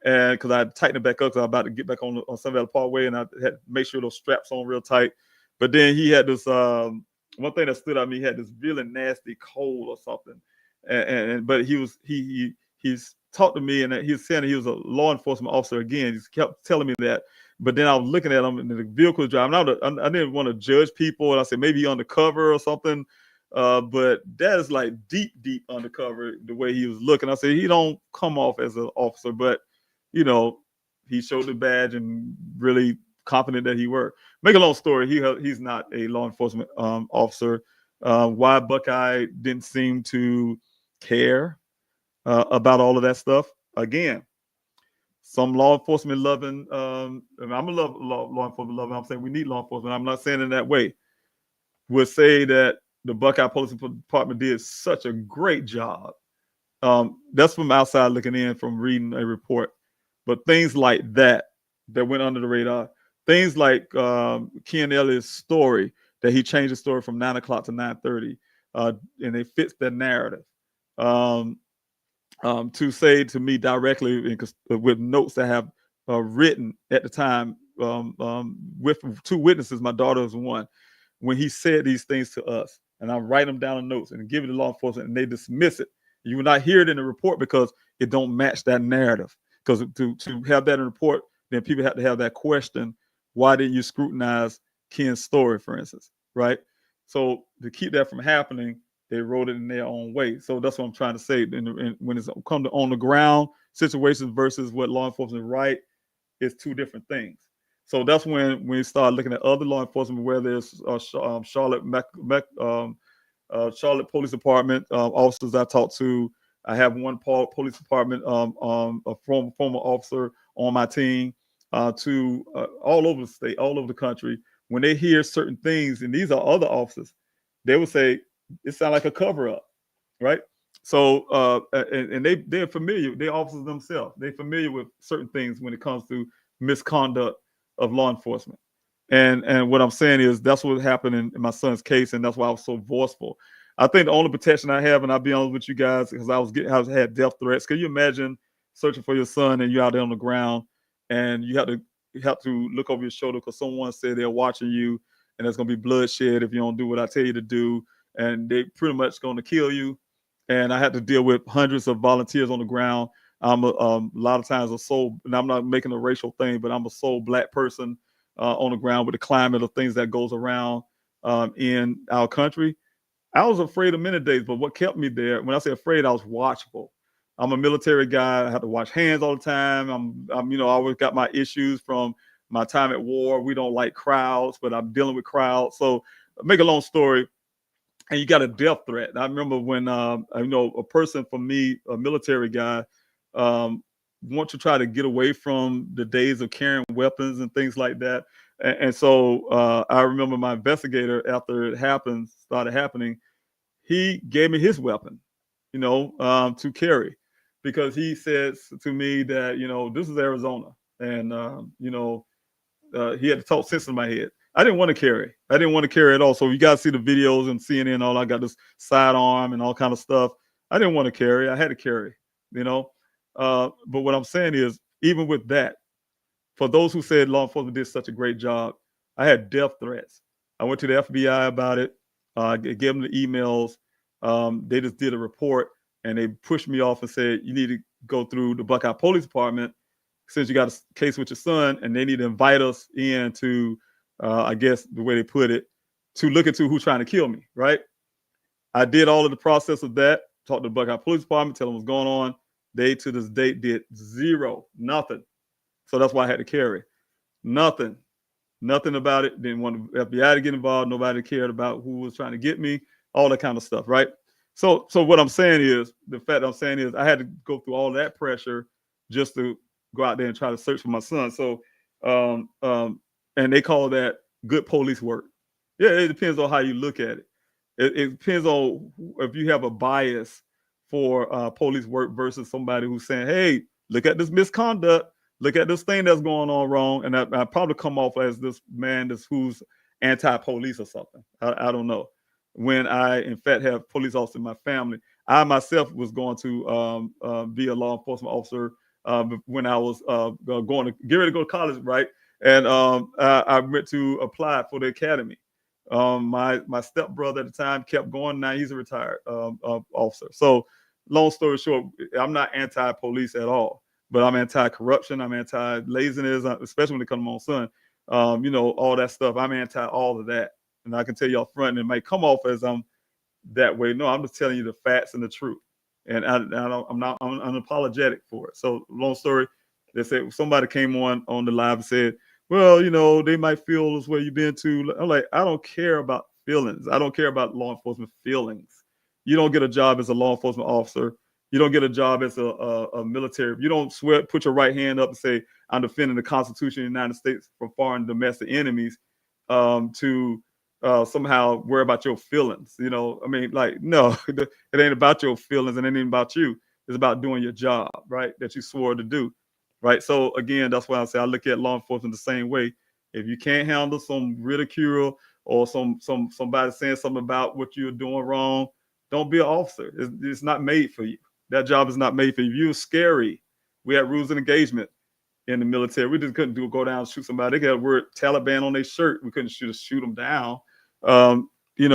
and because I had to tighten it back up because I was about to get back on Sun Valley Parkway, and I had to make sure those straps on real tight. But then he had this one thing that stood out to me. He had this really nasty cold or something, but he's talked to me, and he was saying he was a law enforcement officer again. He kept telling me that, But then I was looking at him and the vehicle was driving. I didn't want to judge people. And I said, maybe undercover or something. But that is like deep undercover, the way he was looking. I said, he don't come off as an officer, but, you know, he showed the badge and really confident that he were. Make a long story, he's not a law enforcement officer. Why Buckeye didn't seem to care about all of that stuff. Again, some law enforcement loving, and I'm a law enforcement loving. I'm saying we need law enforcement. I'm not saying in that way. Would say that the Buckeye Police Department did such a great job. That's from outside looking in, from reading a report. But things like that went under the radar. Things like Ken Elliott's story, that he changed the story from 9 o'clock to 9:30, and they fixed that narrative. To say to me directly with notes that I have written at the time with 2 witnesses, my daughter was one, when he said these things to us, and I write them down in notes and give it to law enforcement, and they dismiss it. You will not hear it in the report because it don't match that narrative. Because to have that in the report, then people have to have that question: why didn't you scrutinize Ken's story, for instance, right? So to keep that from happening, they wrote it in their own way. So that's what I'm trying to say. When it's come to on the ground situations versus what law enforcement write, it's 2 different things. So that's when we start looking at other law enforcement, where there's Charlotte Police Department officers I talked to. I have one police department, a former officer on my team, to all over the state, all over the country. When they hear certain things, and these are other officers, they would say it sounds like a cover up, right? So and they're familiar. They're officers themselves. They're familiar with certain things when it comes to misconduct of law enforcement. And what I'm saying is that's what happened in my son's case, and that's why I was so forceful. I think the only protection I have, and I'll be honest with you guys, because I had death threats. Can you imagine searching for your son and you're out there on the ground and you have to look over your shoulder because someone said they're watching you, and there's gonna be bloodshed if you don't do what I tell you to do, and they pretty much gonna kill you. And I had to deal with hundreds of volunteers on the ground. I'm a lot of times and I'm not making a racial thing, but I'm a sole Black person on the ground with the climate of things that goes around in our country. I was afraid of many days, but what kept me there, when I say afraid, I was watchful. I'm a military guy. I have to wash hands all the time. I always got my issues from my time at war. We don't like crowds, but I'm dealing with crowds. So make a long story, and you got a death threat. I remember when, a person for me, a military guy, want to try to get away from the days of carrying weapons and things like that. And so I remember my investigator, after it started happening, he gave me his weapon, to carry, because he said to me that, this is Arizona. And, he had to talk sense in my head. I didn't want to carry. I didn't want to carry at all. So you guys see the videos and CNN, all I got this sidearm and all kind of stuff. I didn't want to carry. I had to carry, But what I'm saying is, even with that, for those who said law enforcement did such a great job, I had death threats. I went to the FBI about it. I gave them the emails. They just did a report, and they pushed me off and said, you need to go through the Buckeye Police Department since you got a case with your son, and they need to invite us in to, I guess the way they put it, to look into who's trying to kill me, right? I did all of the process of that, talked to the Buckeye Police Department, tell them what's going on. They, to this date, did nothing. So that's why I had to carry. Nothing about it. Didn't want the FBI to get involved. Nobody cared about who was trying to get me, all that kind of stuff, right? So what I'm saying is, I had to go through all that pressure just to go out there and try to search for my son. So, and they call that good police work. Yeah, it depends on how you look at it. It depends on if you have a bias for police work versus somebody who's saying, hey, look at this misconduct. Look at this thing that's going on wrong. And I probably come off as this man who's anti-police or something. I don't know. When I, in fact, have police officers in my family, I myself was going to be a law enforcement officer when I was going to get ready to go to college, right? And I went to apply for the academy. My stepbrother at the time kept going. Now he's a retired officer. So long story short, I'm not anti-police at all. but I'm anti-corruption. I'm anti-laziness, especially when it comes to my own son. You know, all that stuff. I'm anti all of that. And I can tell you up front, and it might come off as I'm that way. No, I'm just telling you the facts and the truth. And I'm unapologetic for it. So long story, they said somebody came on the live and said, well, you know, they might feel this way you've been to. I'm like, I don't care about feelings. I don't care about law enforcement feelings. You don't get a job as a law enforcement officer. You don't get a job as a military. You don't swear, put your right hand up and say, I'm defending the Constitution of the United States from foreign domestic enemies to somehow worry about your feelings. You know, I mean, like, no, it ain't about your feelings and it ain't about you. It's about doing your job, right? That you swore to do, right? So again, that's why I say I look at law enforcement the same way. If you can't handle some ridicule or somebody saying something about what you're doing wrong, don't be an officer. It's not made for you. That job is not made for you. If you're scary, we had rules of engagement in the military. We just couldn't go down and shoot somebody. They got the word Taliban on their shirt. We couldn't shoot them down. You're in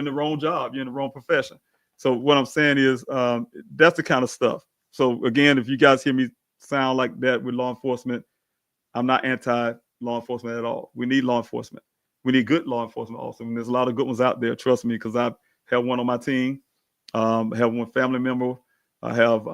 the wrong job. You're in the wrong profession. So what I'm saying is that's the kind of stuff. So again, if you guys hear me sound like that with law enforcement, I'm not anti-law enforcement at all. We need law enforcement. We need good law enforcement also. And there's a lot of good ones out there. Trust me, because I have one on my team. I have one family member. I have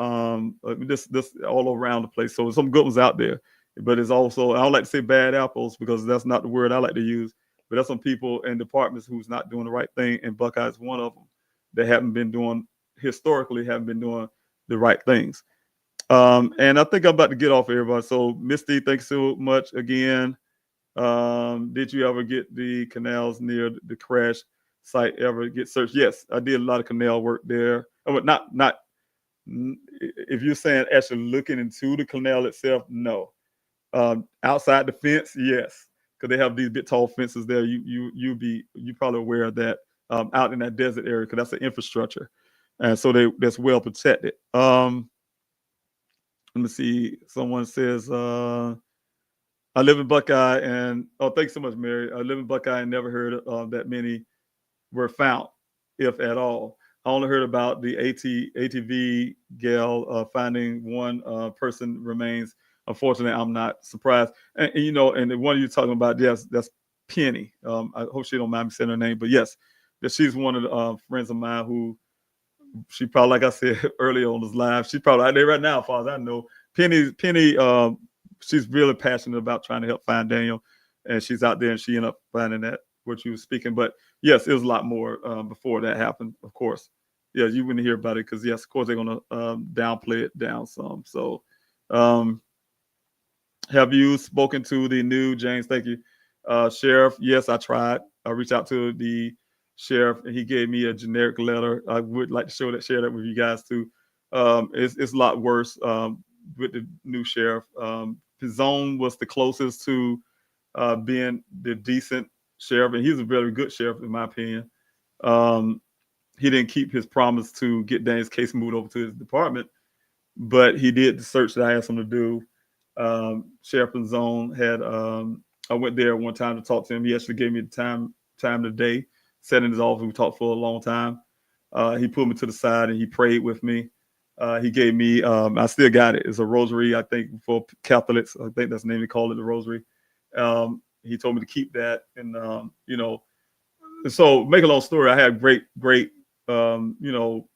this all around the place. So some good ones out there. But it's also, I don't like to say bad apples because that's not the word I like to use. But there's some people in departments who's not doing the right thing. And Buckeye's one of them that haven't been doing the right things. And I think I'm about to get off everybody. So Misty, thanks so much again. Did you ever get the canals near the crash site ever get searched? Yes, I did a lot of canal work there. But not if you're saying actually looking into the canal itself, no. Outside the fence, yes, because they have these big tall fences there. You probably aware of that out in that desert area because that's the infrastructure, and so that's well protected. Let me see. Someone says I live in Buckeye, and thanks so much, Mary. I live in Buckeye and never heard that many were found, if at all. I only heard about the ATV gal finding one person remains. Unfortunately, I'm not surprised. And you know, and the one you're talking about, yes, that's Penny. I hope she don't mind me saying her name, but yes, that she's one of the friends of mine who she probably, like I said earlier on this live, she's probably out there right now, as far as I know. Penny, she's really passionate about trying to help find Daniel, and she's out there and she ended up finding that what you were speaking. But yes, it was a lot more before that happened, of course. Yeah, you wouldn't hear about it because yes, of course they're gonna downplay it down some. So have you spoken to the new James? Thank you. Sheriff, yes, I tried. I reached out to the sheriff and he gave me a generic letter. I would like to share that with you guys too. It's a lot worse with the new sheriff. Pizzone was the closest to being the decent sheriff, and he's a very good sheriff in my opinion. He didn't keep his promise to get Dan's case moved over to his department, but he did the search that I asked him to do. Sheriff Pizzone had I went there one time to talk to him. He actually gave me the time of the day, sat in his office. We talked for a long time. He pulled me to the side and he prayed with me. He gave me, I still got it. It's a rosary, I think, for Catholics. I think that's the name they call it, the rosary. He told me to keep that. And, you know, so make a long story, I had great, you know,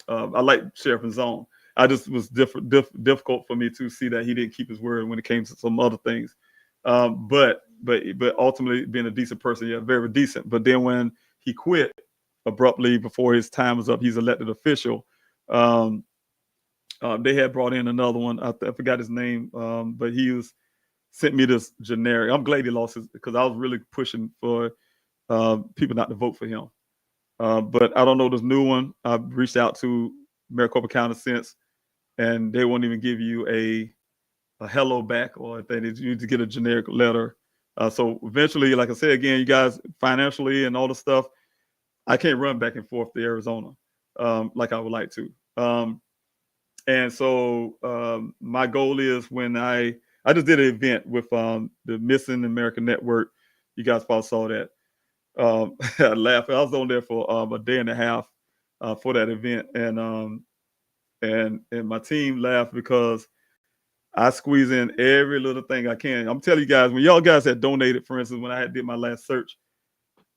I like Sheriff Pizzone. I just was difficult for me to see that he didn't keep his word when it came to some other things. But ultimately being a decent person, yeah, very decent. But then when he quit abruptly before his time was up, he's elected official. They had brought in another one. I forgot his name, but he sent me this generic. I'm glad he lost his because I was really pushing for people not to vote for him. But I don't know this new one. I've reached out to Maricopa County since, and they won't even give you a hello back, or if they need you to get a generic letter. So eventually, like I said again, you guys financially and all the stuff, I can't run back and forth to Arizona like I would like to. And so my goal is when I just did an event with the Missing American Network. You guys probably saw that. I laughed. I was on there for a day and a half for that event, and and my team laughed because I squeeze in every little thing I can. I'm telling you guys, when y'all guys had donated, for instance, when I did my last search,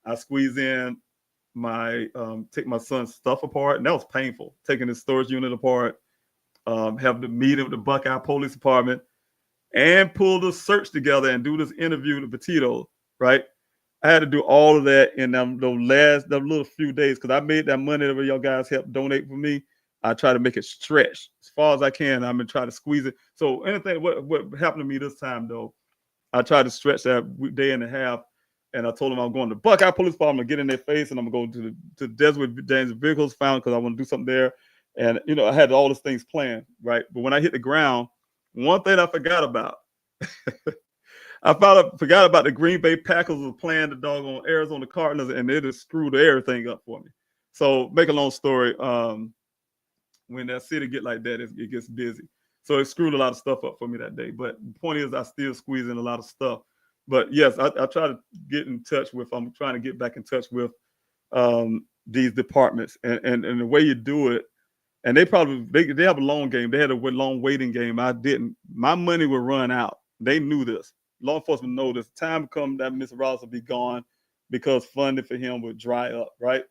I squeeze in my take my son's stuff apart, and that was painful. Taking his storage unit apart, have the meeting with the Buckeye Police Department, and pull the search together and do this interview with Petito, right? I had to do all of that in them little few days because I made that money that y'all guys helped donate for me. I try to make it stretch as far as I can. I'm gonna try to squeeze it. So anything what happened to me this time though, I tried to stretch that day and a half, and I told them I'm going to Buckeye Police Department, get in their face, and I'm going to the desert with James Vehicles found because I want to do something there. And I had all these things planned, right? But when I hit the ground, one thing I forgot about. Forgot about the Green Bay Packers was playing the doggone Arizona Cardinals, and they just screwed everything up for me. So, make a long story. When that city get like that, it gets busy. So it screwed a lot of stuff up for me that day. But the point is, I still squeeze in a lot of stuff. But yes, I try to get in touch with. I'm trying to get back in touch with these departments, and the way you do it. And they have a long game. They had a long waiting game. I didn't. My money would run out. They knew this. Law enforcement know this. Time come that Mr. Ross will be gone because funding for him would dry up, right?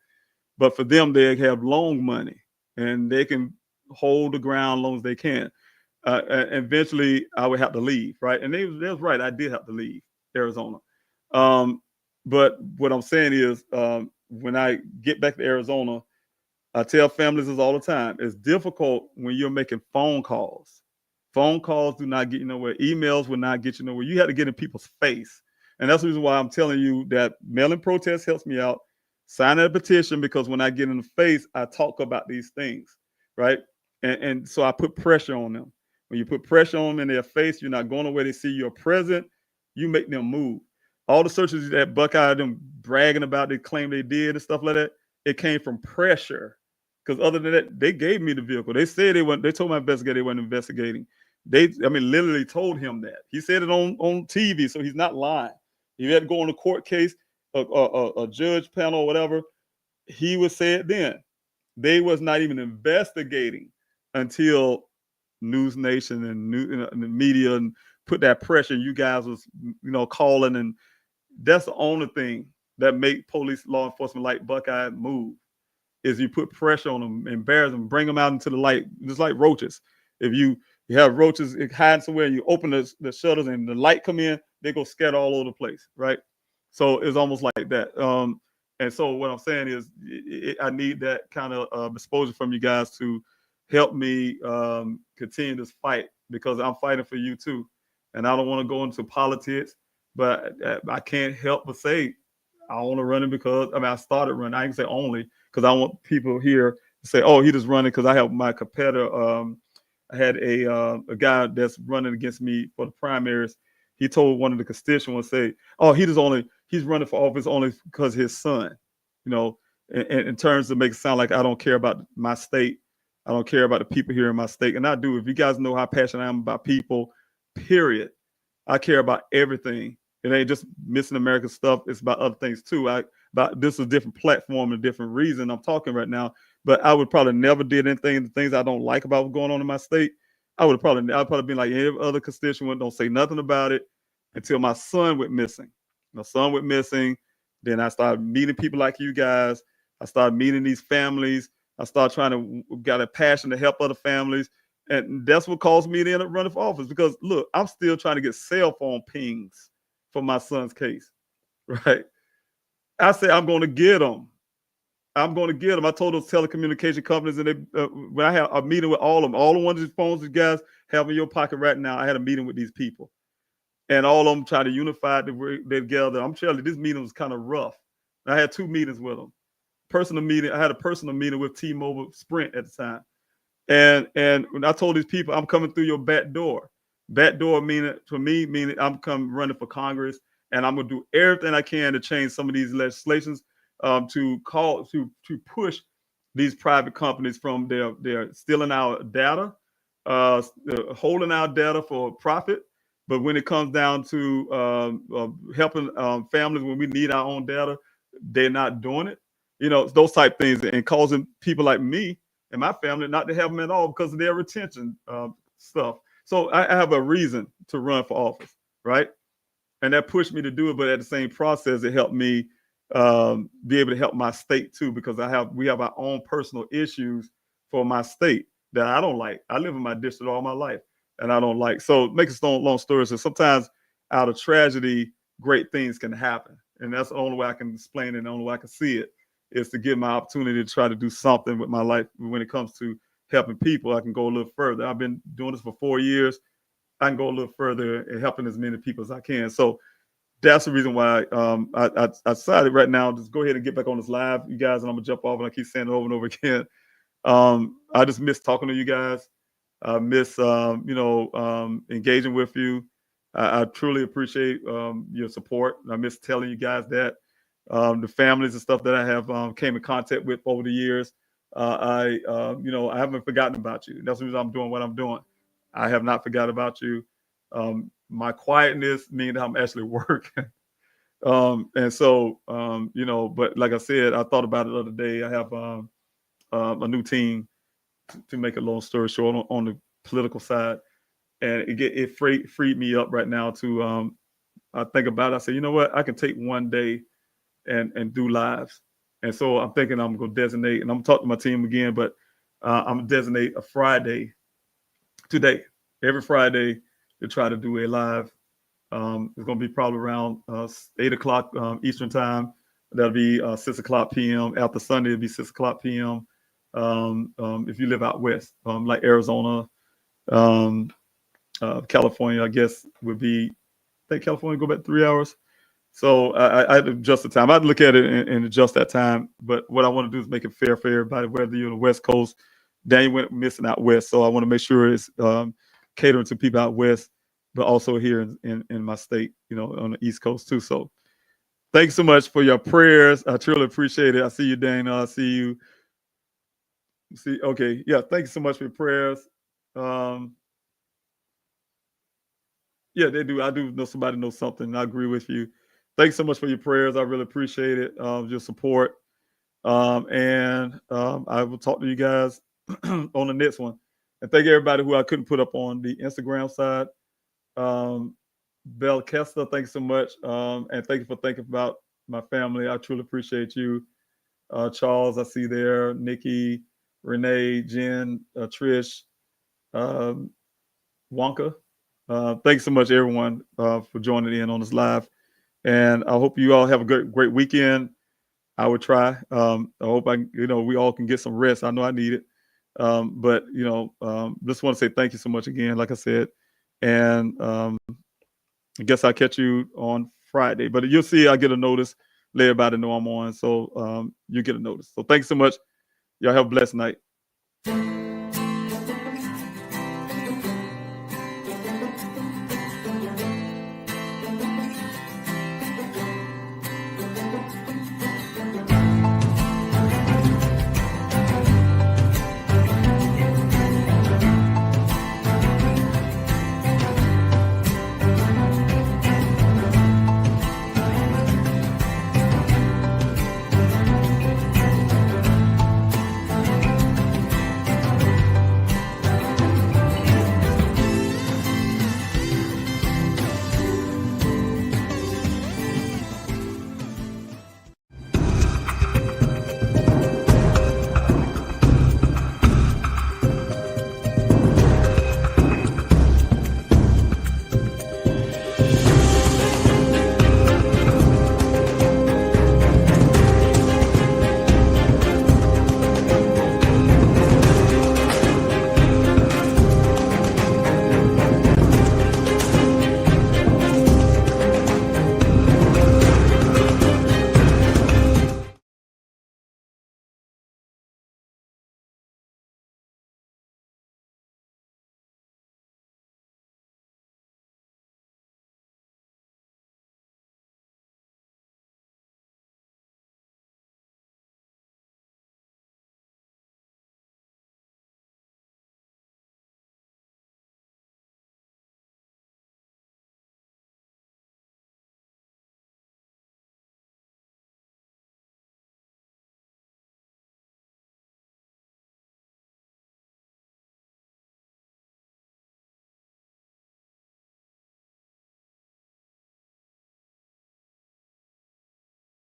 But for them, they have long money and they can hold the ground as long as they can. And eventually, I would have to leave, right? And they was right. I did have to leave Arizona. But what I'm saying is, when I get back to Arizona, I tell families this all the time. It's difficult when you're making phone calls. Phone calls do not get you nowhere. Emails will not get you nowhere. You have to get in people's face. And that's the reason why I'm telling you that mail-in protest helps me out. Sign a petition, because when I get in the face, I talk about these things, right? And so I put pressure on them. When you put pressure on them in their face, you're not going away. They see you're present. You make them move. All the searches that Buckeye them bragging about, they claim they did and stuff like that, it came from pressure. Because other than that, they gave me the vehicle. They said they told my investigator they weren't investigating. Literally told him that. He said it on TV, so he's not lying. He had to go on a court case, a judge panel or whatever. He would say it then. They was not even investigating until News Nation and the media and put that pressure. You guys was calling, and that's the only thing that make police law enforcement like Buckeye move. Is you put pressure on them, embarrass them, bring them out into the light, just like roaches. If you have roaches hiding somewhere and you open the shutters and the light come in, they go scatter all over the place, right? So it's almost like that. And so what I'm saying is I need that kind of exposure from you guys to help me continue this fight, because I'm fighting for you too. And I don't want to go into politics, but I can't help but say I want to run it because I started running. I can say only because I want people here to say, "Oh, he just running because I have my competitor." I had a guy that's running against me for the primaries. He told one of the constituents, "Say, oh, he's running for office only because his son." In terms of make it sound like I don't care about my state, I don't care about the people here in my state, and I do. If you guys know how passionate I am about people, period, I care about everything. It ain't just missing America stuff. It's about other things too. This is a different platform and a different reason I'm talking right now. But I would probably never did anything, the things I don't like about what's going on in my state. I'd probably been like any other constituent, don't say nothing about it until my son went missing. My son went missing. Then I started meeting people like you guys. I started meeting these families. I started got a passion to help other families. And that's what caused me to end up running for office, because look, I'm still trying to get cell phone pings for my son's case, right? I said, I'm going to get them. I'm going to get them. I told those telecommunication companies, and when I had a meeting with all of them, all the ones, these phones you guys have in your pocket right now, I had a meeting with these people. And all of them try to unify together. I'm telling you, this meeting was kind of rough. I had 2 meetings with them. I had a personal meeting with T-Mobile Sprint at the time. And when I told these people, I'm coming through your back door. Back door meaning I'm coming running for Congress, and I'm gonna do everything I can to change some of these legislations to push these private companies from their stealing our data, holding our data for profit. But when it comes down to helping families when we need our own data, they're not doing it. Those type things, and causing people like me and my family not to have them at all because of their retention stuff. So I have a reason to run for office, right? And that pushed me to do it. But at the same process, it helped me be able to help my state too, because we have our own personal issues for my state that I don't like. I live in my district all my life, and I don't like. So make a long story. So sometimes out of tragedy, great things can happen, and that's the only way I can explain it. And the only way I can see it is to give my opportunity to try to do something with my life when it comes to helping people. I can go a little further. I've been doing this for 4 years. I can go a little further in helping as many people as I can. So that's the reason why I decided right now just go ahead and get back on this live, you guys, and I'm gonna jump off, and I keep saying it over and over again. I just miss talking to you guys. I miss engaging with you. I truly appreciate your support. I miss telling you guys that the families and stuff that I have came in contact with over the years. I haven't forgotten about you. That's the reason I'm doing what I'm doing. I have not forgot about you. My quietness means I'm actually working. And so, but like I said, I thought about it the other day. I have a new team, to make a long story short, on the political side. And it freed me up right now to, I think about it. I say, you know what? I can take one day and do lives. And so I'm thinking I'm going to designate, and I'm going to talk to my team again, but I'm going to designate a Friday today, every Friday, to try to do a live. It's going to be probably around 8 o'clock Eastern time. That'll be 6 o'clock p.m. After Sunday, it'll be 6 o'clock p.m. If you live out west, like Arizona, California, I guess would be, I think California go back 3 hours. So I had to adjust the time. I'd look at it and adjust that time. But what I want to do is make it fair for everybody, whether you're on the West Coast. Daniel went missing out west, so I want to make sure it's catering to people out west, but also here in my state, on the East Coast too. So thanks so much for your prayers. I truly appreciate it. I see you, Dana. I see you. Okay. Yeah. Thank you so much for your prayers. Yeah, they do. I do know somebody knows something. I agree with you. Thanks so much for your prayers. I really appreciate it. Your support. And I will talk to you guys on the next one. And thank everybody who I couldn't put up on the Instagram side. Belle Kester, thanks so much. And thank you for thinking about my family. I truly appreciate you. Charles, I see there. Nikki, Renee, Jen, Trish, Wonka. Thanks so much, everyone, for joining in on this live. And I hope you all have a great weekend. I would try. I hope we all can get some rest. I know I need it. But just want to say thank you so much again, like I said. And I guess I'll catch you on Friday. But you'll see I get a notice. Let everybody know I'm on. So you get a notice. So thanks so much. Y'all have a blessed night.